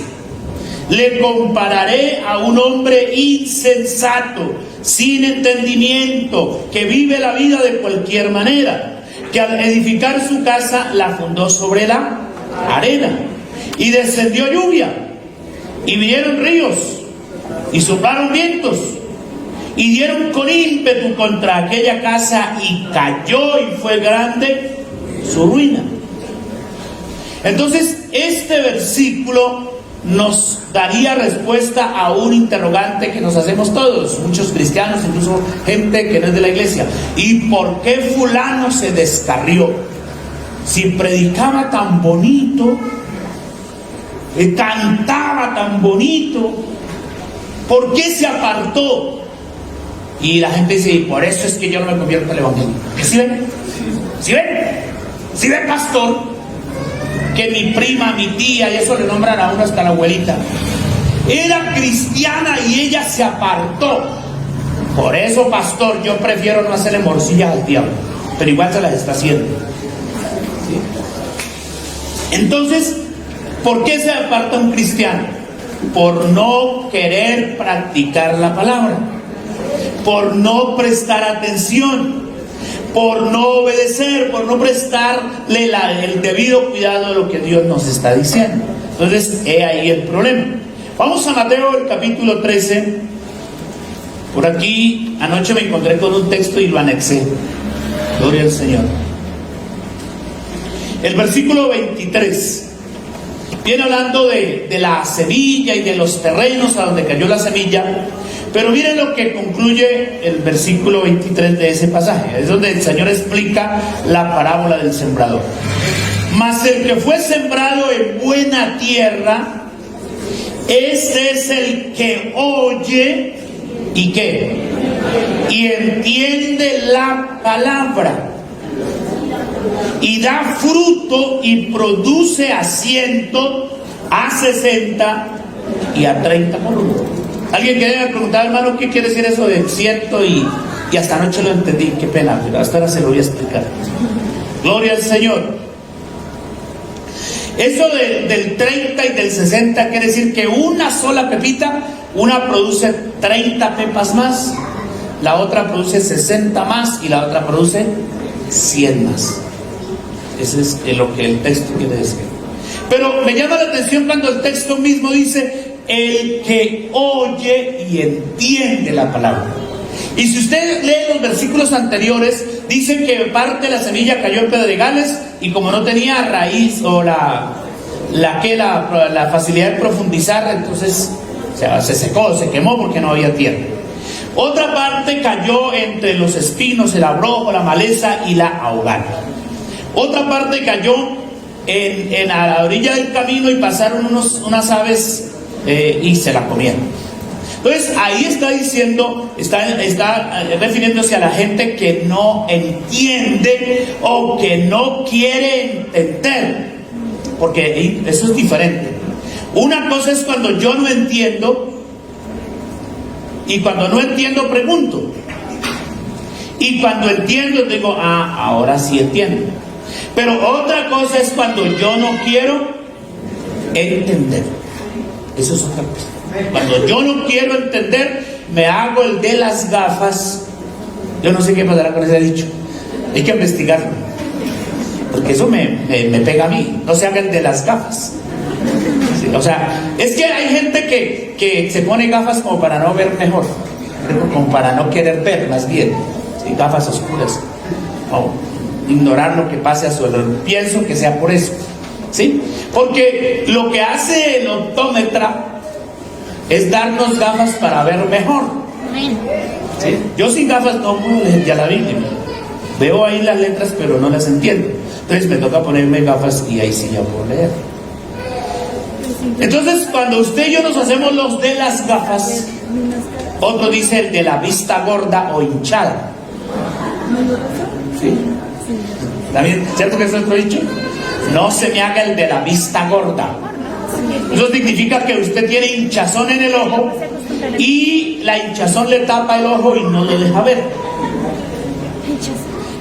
Le compararé a un hombre insensato, sin entendimiento, que vive la vida de cualquier manera, que al edificar su casa la fundó sobre la arena, y descendió lluvia, y vinieron ríos, y soplaron vientos, y dieron con ímpetu contra aquella casa, y cayó, y fue grande su ruina. Entonces, este versículo nos daría respuesta a un interrogante que nos hacemos todos, muchos cristianos, incluso gente que no es de la iglesia. ¿Y por qué fulano se descarrió? Si predicaba tan bonito, cantaba tan bonito, ¿por qué se apartó? Y la gente dice, y por eso es que yo no me convierto al evangelio. ¿Sí ven? ¿Sí ven? ¿Sí ven, pastor? Que mi prima, mi tía, y eso le nombran a uno hasta la abuelita, era cristiana y ella se apartó. Por eso, pastor, yo prefiero no hacerle morcillas al diablo, pero igual se las está haciendo. ¿Sí? Entonces, ¿por qué se aparta un cristiano? Por no querer practicar la palabra, por no prestar atención, por no obedecer, por no prestarle el debido cuidado a lo que Dios nos está diciendo. Entonces, he ahí el problema. Vamos a Mateo, el capítulo 13. Por aquí, anoche me encontré con un texto y lo anexé. Gloria al Señor. El versículo 23 viene hablando de la semilla y de los terrenos a donde cayó la semilla. Pero miren lo que concluye el versículo 23 de ese pasaje. Es donde el Señor explica la parábola del sembrador. Mas el que fue sembrado en buena tierra, este es el que oye y ¿qué? Y entiende la palabra, y da fruto y produce a 100, a 60 y a 30 por uno. Alguien quiere preguntar, hermano, ¿qué quiere decir eso de 100 y hasta anoche lo entendí? Qué pena, pero hasta ahora se lo voy a explicar. Gloria al Señor. Eso del 30 y del 60 quiere decir que una sola pepita, una produce 30 pepas más, la otra produce 60 más y la otra produce 100 más. Eso es lo que el texto quiere decir. Pero me llama la atención cuando el texto mismo dice el que oye y entiende la palabra. Y si usted lee los versículos anteriores, dice que parte de la semilla cayó en pedregales y como no tenía raíz o la facilidad de profundizar, entonces se secó, se quemó porque no había tierra. Otra parte cayó entre los espinos, el abrojo, la maleza y la ahogaron. Otra parte cayó en a la orilla del camino y pasaron unas aves y se la comieron. Entonces ahí está diciendo, está refiriéndose a la gente que no entiende o que no quiere entender, porque eso es diferente. Una cosa es cuando yo no entiendo, y cuando no entiendo pregunto, y cuando entiendo digo, ahora sí entiendo. Pero otra cosa es cuando yo no quiero entender. Eso es otra cosa. Cuando yo no quiero entender, me hago el de las gafas. Yo no sé qué pasará con ese dicho. Hay que investigarlo, porque eso me pega a mí. No se haga el de las gafas. Sí, o sea, es que hay gente que se pone gafas como para no ver mejor, como para no querer ver, más bien. Sí, gafas oscuras. O ignorar lo que pase a su alrededor. Pienso que sea por eso. ¿Sí? Porque lo que hace el optómetra es darnos gafas para ver mejor. ¿Sí? Yo sin gafas no puedo leer ya la Biblia. Veo ahí las letras pero no las entiendo. Entonces me toca ponerme gafas y ahí sí ya puedo leer. Entonces cuando usted y yo nos hacemos los de las gafas, otro dice el de la vista gorda o hinchada. ¿Sí? ¿También? ¿Cierto que eso es lo dicho? No se me haga el de la vista gorda. Eso significa que usted tiene hinchazón en el ojo y la hinchazón le tapa el ojo y no lo deja ver.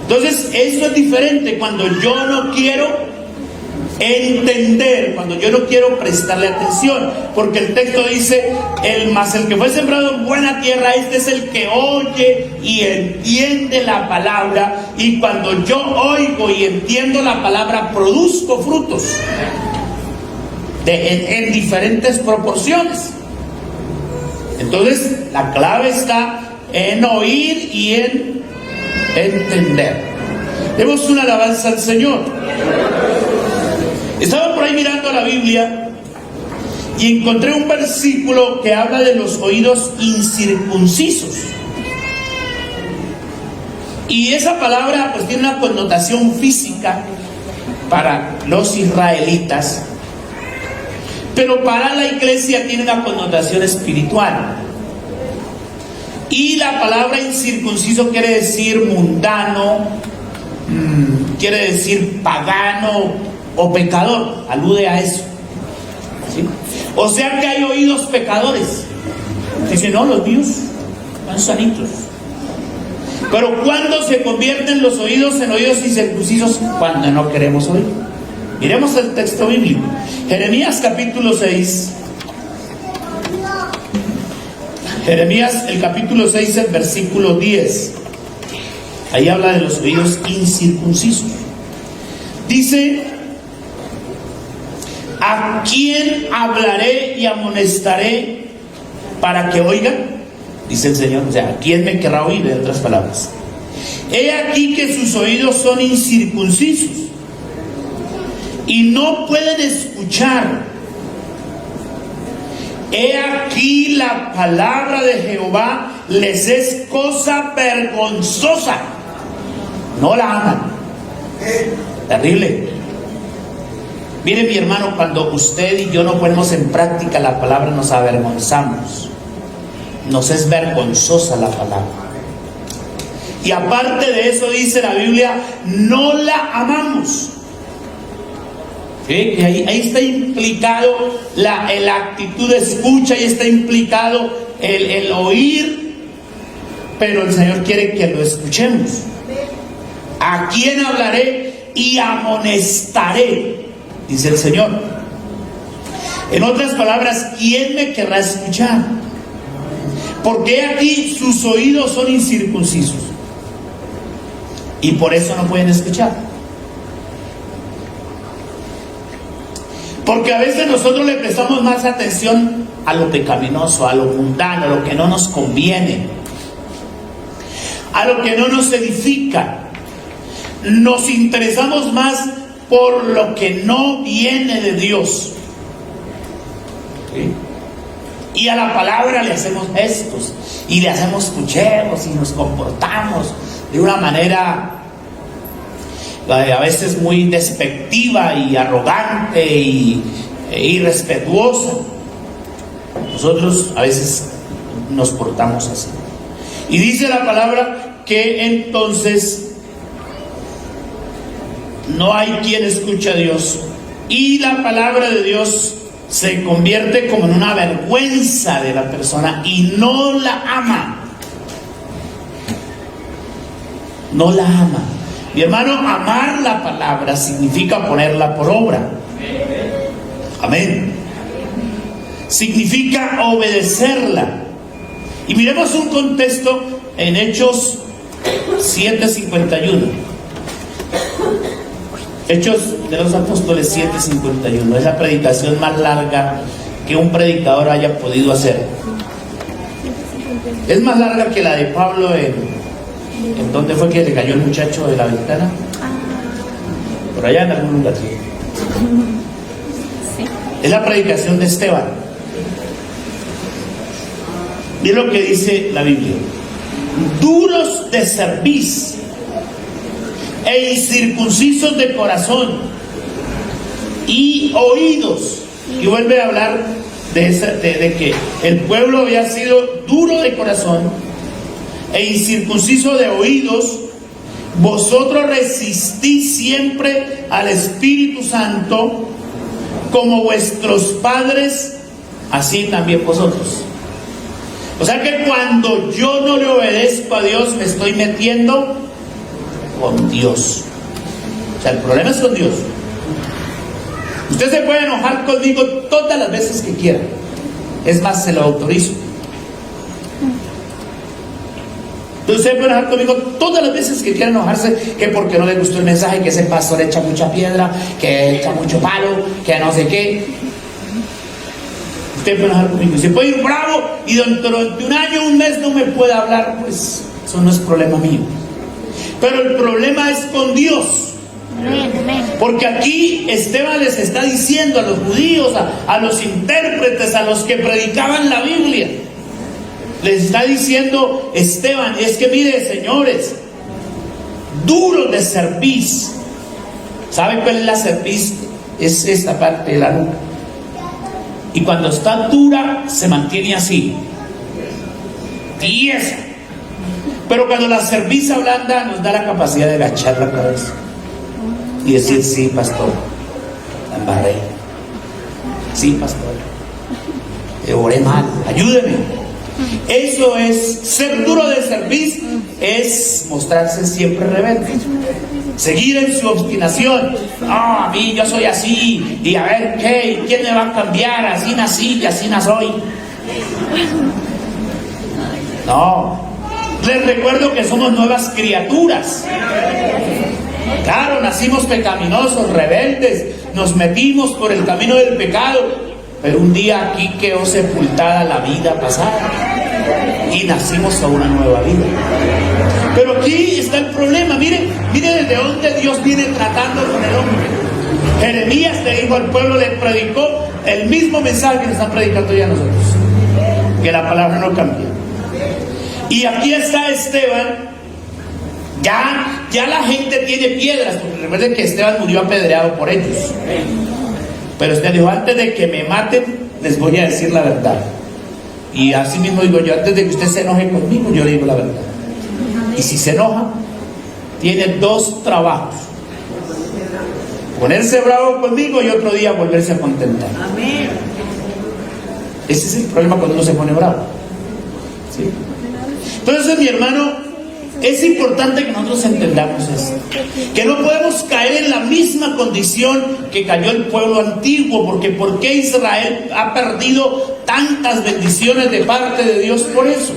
Entonces eso es diferente cuando yo no quiero entender, cuando yo no quiero prestarle atención, porque el texto dice el que fue sembrado en buena tierra, este es el que oye y entiende la palabra, y cuando yo oigo y entiendo la palabra produzco frutos en diferentes proporciones. Entonces la clave está en oír y en entender. Demos una alabanza al Señor. Estaba por ahí mirando la Biblia y encontré un versículo que habla de los oídos incircuncisos. Y esa palabra pues tiene una connotación física para los israelitas, pero para la iglesia tiene una connotación espiritual. Y la palabra incircunciso quiere decir mundano, quiere decir pagano o pecador, alude a eso. ¿Sí? O sea que hay oídos pecadores. Dice, no, los míos son sanitos. Pero ¿cuándo se convierten los oídos en oídos incircuncisos? Cuando no queremos oír. Miremos el texto bíblico. Jeremías capítulo 6. Jeremías el capítulo 6, el versículo 10. Ahí habla de los oídos incircuncisos. Dice: ¿a quién hablaré y amonestaré para que oigan? Dice el Señor. O sea, ¿a quién me querrá oír? En otras palabras, he aquí que sus oídos son incircuncisos y no pueden escuchar. He aquí la palabra de Jehová les es cosa vergonzosa. No la aman. Terrible. Mire, mi hermano, cuando usted y yo no ponemos en práctica la palabra, nos avergonzamos. Nos es vergonzosa la palabra. Y aparte de eso, dice la Biblia, no la amamos. ¿Sí? Y ahí está implicado la actitud de escucha, y está implicado el oír, pero el Señor quiere que lo escuchemos. ¿A quién hablaré y amonestaré? Dice el Señor. En otras palabras, ¿quién me querrá escuchar? Porque aquí sus oídos son incircuncisos y por eso no pueden escuchar. Porque a veces nosotros le prestamos más atención a lo pecaminoso, a lo mundano, a lo que no nos conviene, a lo que no nos edifica. Nos interesamos más por lo que no viene de Dios. ¿Sí? Y a la palabra le hacemos gestos y le hacemos escuchemos y nos comportamos de una manera a veces muy despectiva y arrogante e irrespetuosa. Nosotros a veces nos portamos así. Y dice la palabra que entonces no hay quien escuche a Dios, y la palabra de Dios se convierte como en una vergüenza de la persona y no la ama. No la ama. Mi hermano, amar la palabra significa ponerla por obra. Amén. Significa obedecerla. Y miremos un contexto en Hechos 7:51. Hechos de los Apóstoles 7:51. Es la predicación más larga que un predicador haya podido hacer. Es más larga que la de Pablo en ¿dónde fue que le cayó el muchacho de la ventana? Por allá en algún lugar. Es la predicación de Esteban. Miren lo que dice la Biblia: duros de cerviz e incircuncisos de corazón y oídos. Y vuelve a hablar de que el pueblo había sido duro de corazón e incircunciso de oídos. Vosotros resistís siempre al Espíritu Santo, como vuestros padres, así también vosotros. O sea que cuando yo no le obedezco a Dios, me estoy metiendo con Dios. O sea, el problema es con Dios. Usted se puede enojar conmigo todas las veces que quiera. Es más, se lo autorizo. Usted puede enojar conmigo todas las veces que quiera enojarse, que porque no le gustó el mensaje, que ese pastor echa mucha piedra, que echa mucho palo, que no sé qué. Usted puede enojar conmigo. Se puede ir bravo y dentro de un año, un mes no me puede hablar, pues eso no es problema mío. Pero el problema es con Dios. Porque aquí Esteban les está diciendo a los judíos, a los intérpretes, a los que predicaban la Biblia, les está diciendo Esteban, es que mire, señores, duros de cerviz. ¿Saben cuál es la cerviz? Es esta parte de la nuca. Y cuando está dura, se mantiene así, tiesa. Pero cuando la cerviz ablanda, nos da la capacidad de agachar la cabeza y decir: sí, pastor, la embarré. Sí, pastor, te oré mal, ayúdeme. Eso es ser duro de cerviz, es mostrarse siempre rebelde, seguir en su obstinación. No, a mí yo soy así, y a ver qué, ¿quién me va a cambiar? Así nací y así nací. No, Les recuerdo que somos nuevas criaturas. Claro, nacimos pecaminosos, rebeldes, nos metimos por el camino del pecado, pero un día aquí quedó sepultada la vida pasada y nacimos a una nueva vida. Pero aquí está el problema. Mire desde dónde Dios viene tratando con el hombre. Jeremías le dijo al pueblo, le predicó el mismo mensaje que nos están predicando ya nosotros, que la palabra no cambia. Y aquí está Esteban. Ya la gente tiene piedras, porque recuerden que Esteban murió apedreado por ellos. Pero usted dijo, antes de que me maten, les voy a decir la verdad. Y así mismo digo yo, antes de que usted se enoje conmigo, yo le digo la verdad. Y si se enoja, tiene dos trabajos: ponerse bravo conmigo y otro día volverse a contentar. Ese es el problema cuando uno se pone bravo, ¿sí? Entonces, mi hermano, es importante que nosotros entendamos esto, que no podemos caer en la misma condición que cayó el pueblo antiguo, porque ¿por qué Israel ha perdido tantas bendiciones de parte de Dios? Por eso,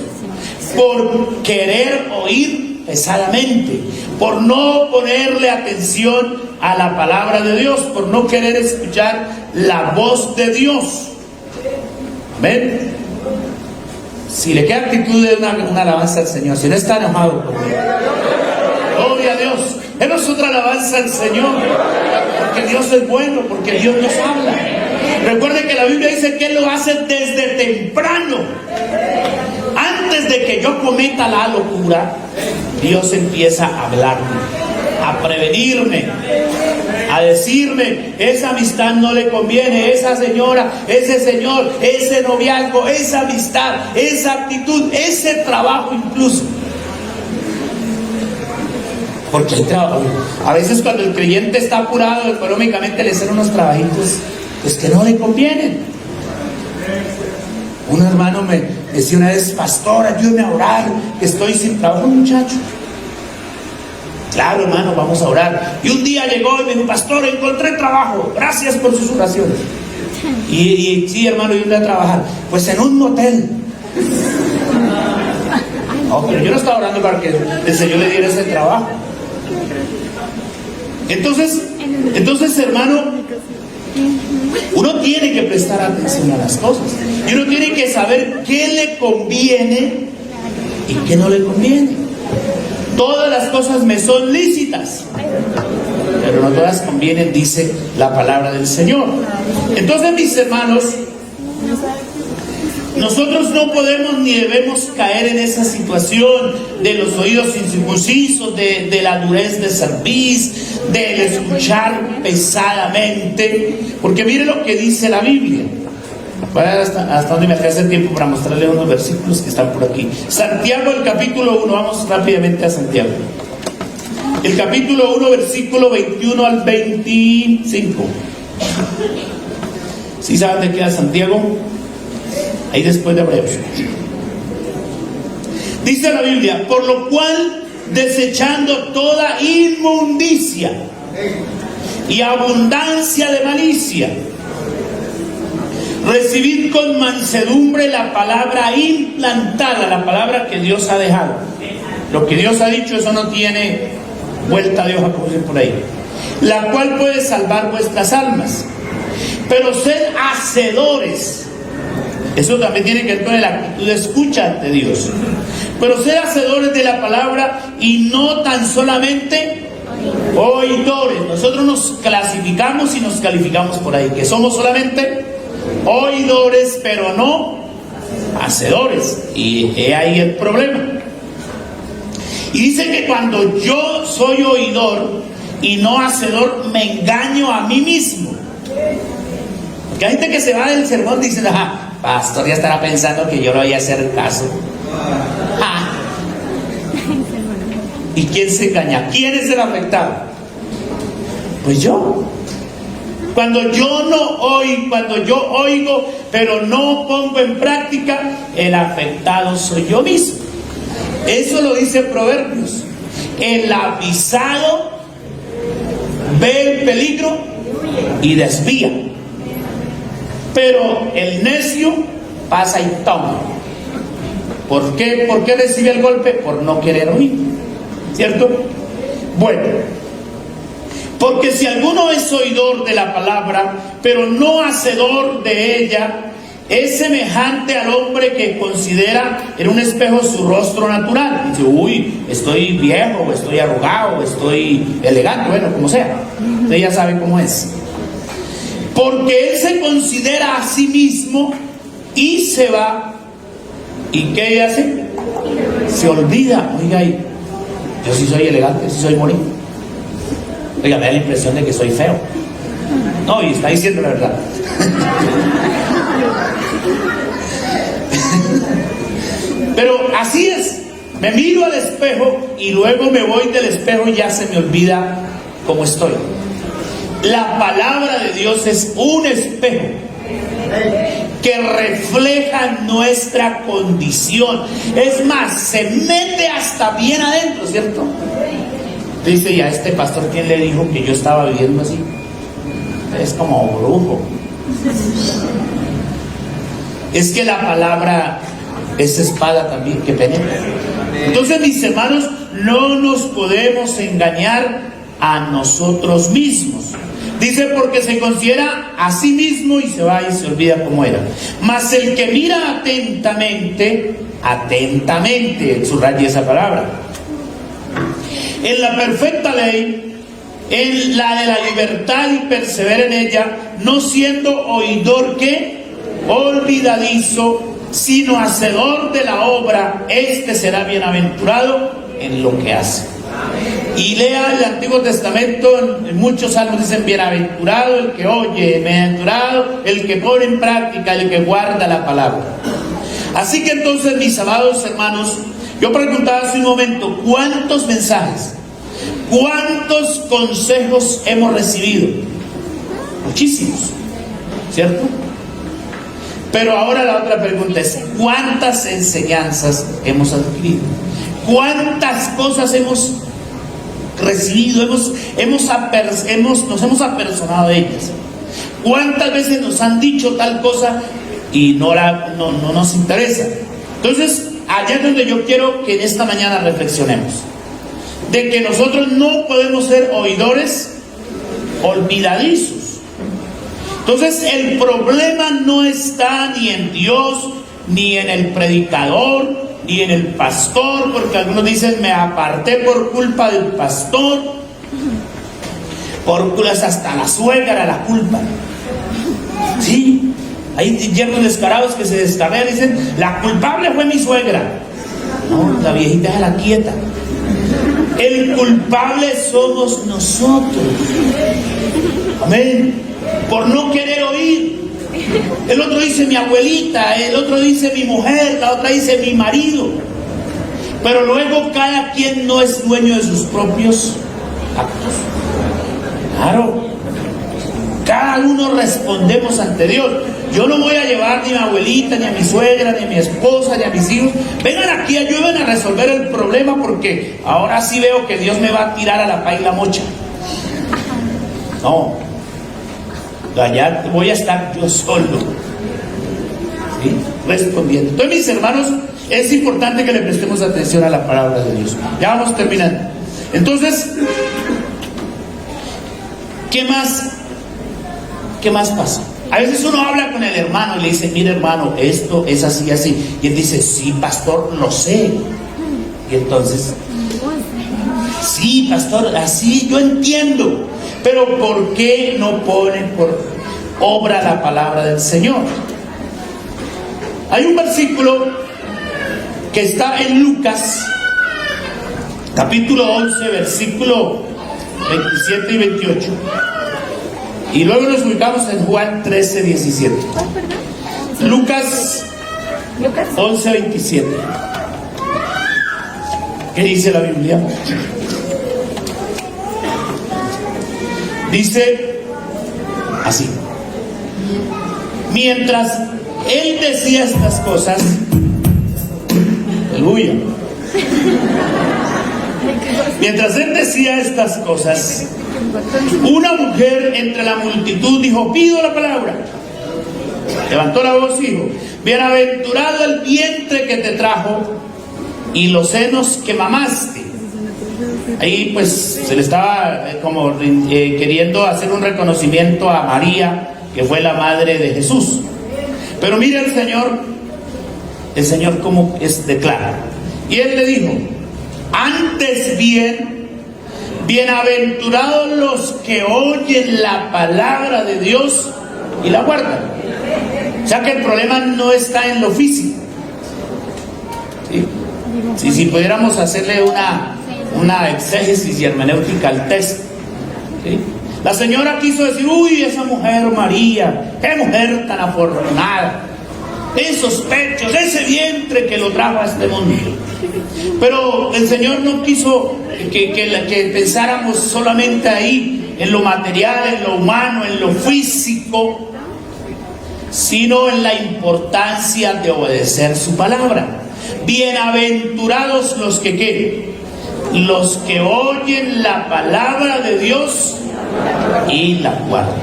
por querer oír pesadamente, por no ponerle atención a la palabra de Dios, por no querer escuchar la voz de Dios. ¿Ven? Si le queda actitud de una alabanza al Señor, si no está enojado conmigo, gloria a Dios, es otra alabanza al Señor, porque Dios es bueno, porque Dios nos habla. Recuerde que la Biblia dice que Él lo hace desde temprano. Antes de que yo cometa la locura, Dios empieza a hablarme, a prevenirme, a decirme: esa amistad no le conviene, esa señora, ese señor, ese noviazgo, esa amistad, esa actitud, ese trabajo incluso. Porque a veces cuando el creyente está apurado económicamente, le hacen unos trabajitos pues que no le convienen. Un hermano me decía una vez: pastor, ayúdeme a orar, que estoy sin trabajo. Un muchacho. Claro, hermano, vamos a orar. Y un día llegó y me dijo: pastor, encontré trabajo, gracias por sus oraciones. Y sí, hermano, yo voy a trabajar. Pues en un motel. No, pero yo no estaba orando para que el Señor le diera ese trabajo. Entonces, hermano, uno tiene que prestar atención a las cosas. Y uno tiene que saber qué le conviene y qué no le conviene. Todas las cosas me son lícitas, pero no todas convienen, dice la palabra del Señor. Entonces, mis hermanos, nosotros no podemos ni debemos caer en esa situación de los oídos incircuncisos, de la durez de cerviz, del escuchar pesadamente, porque mire lo que dice la Biblia. Voy a ver hasta donde me alcanza el tiempo para mostrarle unos versículos que están por aquí. Santiago, el capítulo 1, vamos rápidamente a Santiago. El capítulo 1, versículo 21 al 25. ¿Sí saben de qué queda Santiago? Ahí después de Hebreos. Dice la Biblia: por lo cual, desechando toda inmundicia y abundancia de malicia, recibid con mansedumbre la palabra implantada, la palabra que Dios ha dejado. Lo que Dios ha dicho, eso no tiene vuelta de hoja, como dicen por ahí. La cual puede salvar vuestras almas. Pero sed hacedores. Eso también tiene que ver con la actitud de escucha ante Dios. Pero sed hacedores de la palabra y no tan solamente oidores. Nosotros nos clasificamos y nos calificamos por ahí, que somos solamente oidores, pero no hacedores. Y he ahí el problema. Y dice que cuando yo soy oidor y no hacedor, me engaño a mí mismo. Porque hay gente que se va del sermón diciendo: pastor, ya estará pensando que yo le voy a hacer caso. ¿Y quién se engaña? ¿Quién es el afectado? Pues yo. Cuando yo oigo, pero no pongo en práctica, el afectado soy yo mismo. Eso lo dice Proverbios. El avisado ve el peligro y desvía, pero el necio pasa y toma. ¿Por qué recibe el golpe? Por no querer oír, ¿cierto? Bueno, porque si alguno es oidor de la palabra, pero no hacedor de ella, es semejante al hombre que considera en un espejo su rostro natural. Dice, uy, estoy viejo, estoy arrugado, estoy elegante, bueno, como sea. Usted ya sabe cómo es. Porque él se considera a sí mismo y se va. ¿Y qué hace? Se olvida. Oiga, yo sí soy elegante, sí soy bonito. Oiga, me da la impresión de que soy feo. No, y está diciendo la verdad. Pero así es. Me miro al espejo y luego me voy del espejo y ya se me olvida cómo estoy. La palabra de Dios es un espejo que refleja nuestra condición. Es más, se mete hasta bien adentro, ¿cierto? Dice, ya este pastor, ¿quién le dijo que yo estaba viviendo así? Es como brujo. Es que la palabra es espada también que penetra. Entonces, mis hermanos, no nos podemos engañar a nosotros mismos. Dice, porque se considera a sí mismo y se va y se olvida cómo era. Mas el que mira atentamente, subraye esa palabra, en la perfecta ley, en la de la libertad, y persevera en ella, no siendo oidor que olvidadizo, sino hacedor de la obra, este será bienaventurado en lo que hace. Y lea el Antiguo Testamento, en muchos salmos dicen, bienaventurado el que oye, bienaventurado el que pone en práctica, el que guarda la palabra. Así que entonces, mis amados hermanos, yo preguntaba hace un momento, ¿cuántos mensajes, cuántos consejos hemos recibido? Muchísimos, ¿cierto? Pero ahora la otra pregunta es, ¿cuántas enseñanzas hemos adquirido? ¿Cuántas cosas hemos recibido? Nos hemos apersonado de ellas. ¿Cuántas veces nos han dicho tal cosa y no nos interesa? Entonces, allá es donde yo quiero que en esta mañana reflexionemos. De que nosotros no podemos ser oidores olvidadizos. Entonces, el problema no está ni en Dios, ni en el predicador, ni en el pastor, porque algunos dicen, me aparté por culpa del pastor, por culpa, hasta la suegra era la culpa. Sí, hay yernos descarados que se descarrean y dicen, la culpable fue mi suegra. No, la viejita es la quieta. El culpable somos nosotros. Amén. Por no querer oír. El otro dice mi abuelita, el otro dice mi mujer, la otra dice mi marido. Pero luego cada quien no es dueño de sus propios actos. Claro, cada uno respondemos ante Dios. Yo no voy a llevar ni a mi abuelita, ni a mi suegra, ni a mi esposa, ni a mis hijos. Vengan aquí, ayuden a resolver el problema, porque ahora sí veo que Dios me va a tirar a la paila mocha. No, allá voy a estar yo solo, ¿sí? Respondiendo. Entonces, mis hermanos, es importante que le prestemos atención a la palabra de Dios. Ya vamos terminando. Entonces, ¿qué más pasa? A veces uno habla con el hermano y le dice, mire hermano, esto es así, así. Y él dice, sí, pastor, lo sé. Y entonces, sí, pastor, así yo entiendo. Pero ¿por qué no pone por obra la palabra del Señor? Hay un versículo que está en Lucas, capítulo 11, versículo 27 y 28. Y luego nos ubicamos en Juan 13, 17. Lucas 11, 27. ¿Qué dice la Biblia? Dice así: mientras él decía estas cosas, aleluya, mientras él decía estas cosas, una mujer entre la multitud dijo, pido la palabra. Levantó la voz y dijo: bienaventurado el vientre que te trajo y los senos que mamaste. Ahí pues se le estaba queriendo hacer un reconocimiento a María, que fue la madre de Jesús. Pero mire el Señor cómo declara. Y Él le dijo: antes bien, bienaventurados los que oyen la palabra de Dios y la guardan. O sea que el problema no está en lo físico. ¿Sí? Si pudiéramos hacerle una exégesis y hermenéutica al texto, ¿sí? La señora quiso decir: uy, esa mujer María, qué mujer tan afortunada, esos pechos, ese vientre que lo trajo a este mundo. Pero el Señor no quiso que pensáramos solamente ahí, en lo material, en lo humano, en lo físico, sino en la importancia de obedecer su palabra. Bienaventurados los que ¿qué? Los que oyen la palabra de Dios y la guardan.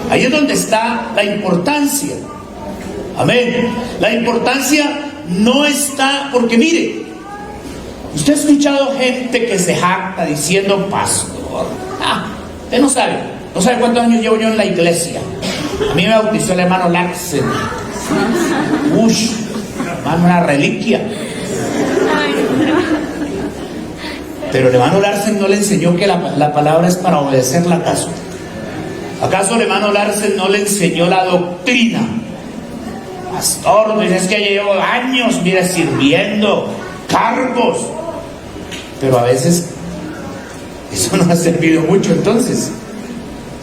Ahí es donde está la importancia. Amén. La importancia no está, porque mire, usted ha escuchado gente que se jacta diciendo: pastor, usted no sabe cuántos años llevo yo en la iglesia. A mí me bautizó el hermano Larsen. Hermano, una reliquia. Pero el hermano Larsen no le enseñó que la palabra es para obedecerla, ¿acaso? ¿Acaso el hermano Larsen no le enseñó la doctrina? Pastor, pues es que llevo años, mire, sirviendo, cargos. Pero a veces eso no ha servido mucho entonces,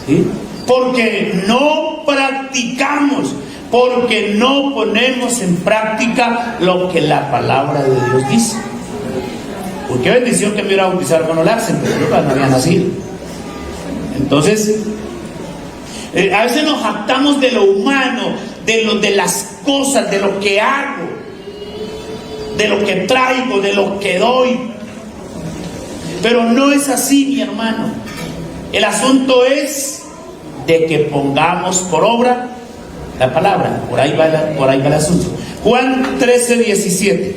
¿sí? Porque no practicamos, porque no ponemos en práctica lo que la palabra de Dios dice. Pues qué bendición que me hubiera bautizado hermano Larsen, pero yo no había nacido. Entonces, a veces nos jactamos de lo humano, de las cosas, de lo que hago, de lo que traigo, de lo que doy. Pero no es así, mi hermano. El asunto es de que pongamos por obra la palabra. Por ahí va el asunto. Juan 13:17.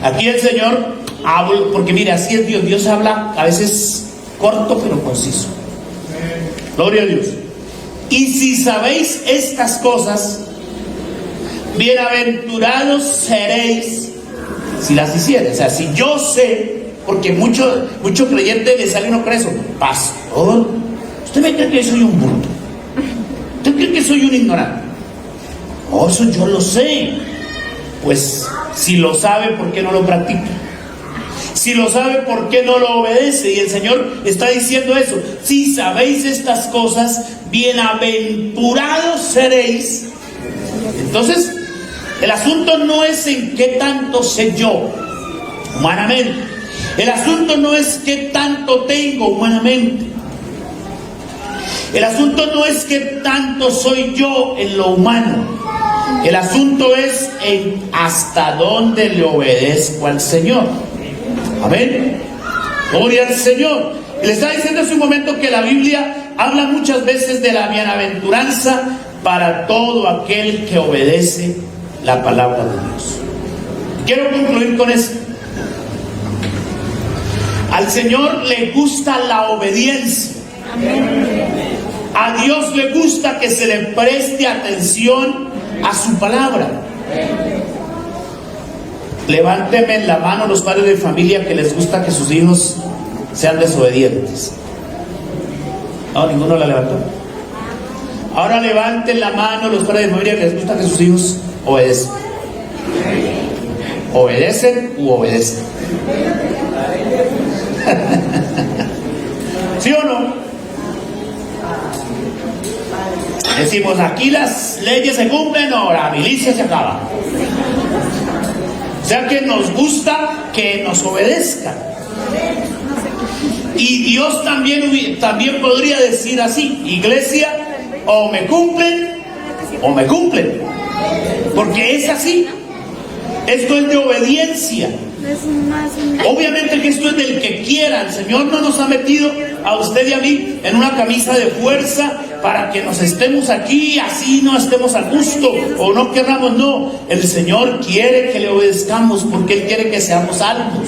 Aquí el Señor habla, porque mire, así es Dios. Dios habla a veces corto pero conciso. Gloria a Dios. Y si sabéis estas cosas, bienaventurados seréis si las hiciereis. O sea, si yo sé, porque mucho creyente le sale uno preso: pastor, ¿usted me cree que soy un bruto? ¿Usted cree que soy un ignorante? Oh, eso yo lo sé. Pues si lo sabe, ¿por qué no lo practica? Si lo sabe, ¿por qué no lo obedece? Y el Señor está diciendo eso: si sabéis estas cosas, bienaventurados seréis. Entonces, el asunto no es en qué tanto sé yo humanamente. El asunto no es qué tanto tengo humanamente. El asunto no es qué tanto soy yo en lo humano. El asunto es en hasta dónde le obedezco al Señor. Amén. Gloria al Señor. Le estaba diciendo hace un momento que la Biblia habla muchas veces de la bienaventuranza para todo aquel que obedece la palabra de Dios. Quiero concluir con esto. Al Señor le gusta la obediencia. A Dios le gusta que se le preste atención a su palabra. Levánteme la mano los padres de familia que les gusta que sus hijos sean desobedientes. No, ninguno la levantó. Ahora levanten la mano los padres de familia que les gusta que sus hijos obedezcan. ¿Obedecen u obedecen? ¿Sí o no? Decimos, aquí las leyes se cumplen o la milicia se acaba. O sea que nos gusta que nos obedezcan. Y Dios también podría decir así: iglesia, o me cumplen o me cumplen. Porque es así. Esto es de obediencia. Obviamente que esto es del que quiera. El Señor no nos ha metido a usted y a mí en una camisa de fuerza para que nos estemos aquí, así no estemos a gusto o no querramos. No, el Señor quiere que le obedezcamos porque Él quiere que seamos salvos,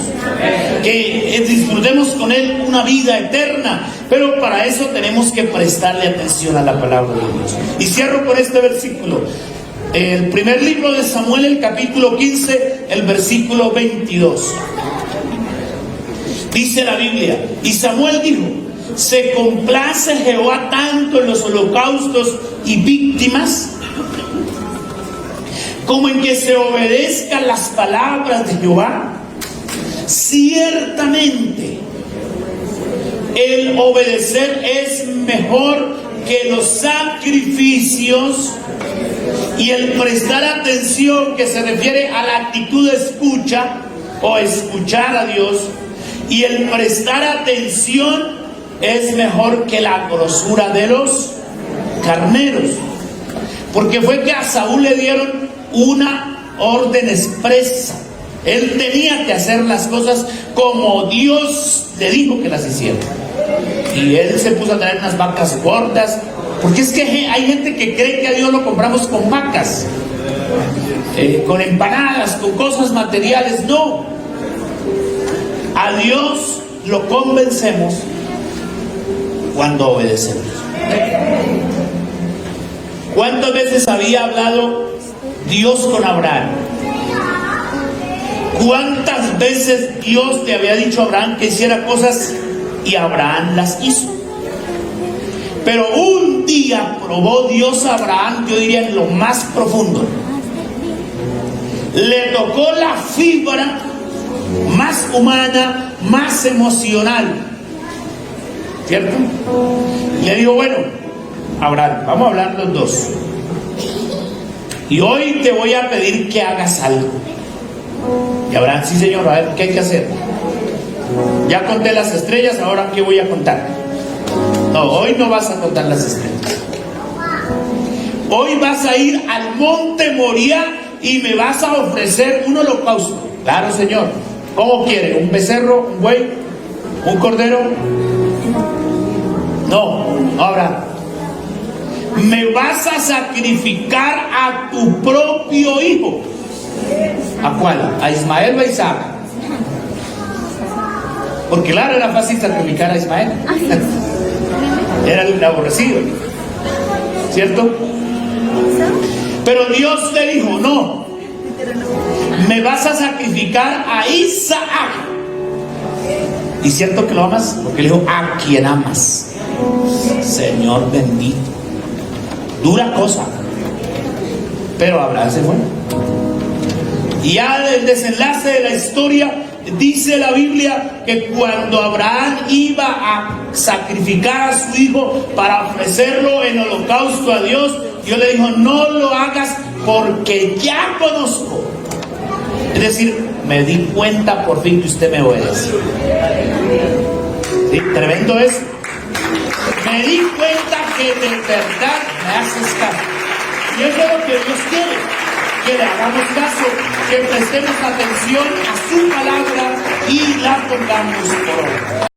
que disfrutemos con Él una vida eterna. Pero para eso tenemos que prestarle atención a la palabra de Dios. Y cierro con este versículo. El primer libro de Samuel, el capítulo 15, el versículo 22. Dice la Biblia: y Samuel dijo: ¿se complace Jehová tanto en los holocaustos y víctimas, como en que se obedezcan las palabras de Jehová? Ciertamente, el obedecer es mejor que los sacrificios, y el prestar atención, que se refiere a la actitud de escucha o escuchar a Dios, y el prestar atención es mejor que la grosura de los carneros. Porque fue que a Saúl le dieron una orden expresa. Él tenía que hacer las cosas como Dios le dijo que las hiciera. Y él se puso a traer unas vacas gordas, porque es que hay gente que cree que a Dios lo compramos con vacas, con empanadas, con cosas materiales. No, a Dios lo convencemos cuando obedecemos. ¿Cuántas veces había hablado Dios con Abraham? ¿Cuántas veces Dios le había dicho a Abraham que hiciera cosas y Abraham las hizo? Pero un día probó Dios a Abraham, yo diría en lo más profundo. Le tocó la fibra más humana, más emocional, ¿cierto? Y le dijo: bueno, Abraham, vamos a hablar los dos, y hoy te voy a pedir que hagas algo. Y Abraham: sí, Señor, a ver, ¿qué hay que hacer? Ya conté las estrellas, ahora ¿qué voy a contar? No, hoy no vas a contar las estrellas. Hoy vas a ir al monte Moriah y me vas a ofrecer un holocausto. Claro, Señor. ¿Cómo quiere? ¿Un becerro? ¿Un buey? ¿Un cordero? No, ahora me vas a sacrificar a tu propio hijo. ¿A cuál? ¿A Ismael o a Isaac? Porque claro, era fácil sacrificar a Ismael. Era el aborrecido, ¿cierto? Pero Dios le dijo: no, me vas a sacrificar a Isaac. ¿Y cierto que lo amas? Porque le dijo: a quien amas. Señor bendito. Dura cosa. Pero Abraham se fue. Y ya el desenlace de la historia, dice la Biblia que cuando Abraham iba a sacrificar a su hijo para ofrecerlo en holocausto a Dios, Dios le dijo: no lo hagas porque ya conozco. Es decir, me di cuenta por fin que usted me obedece. ¿Sí? Tremendo es. Me di cuenta que de verdad me haces caso. Y eso es lo que Dios quiere, que le hagamos caso, que prestemos atención a su palabra y la pongamos por obra.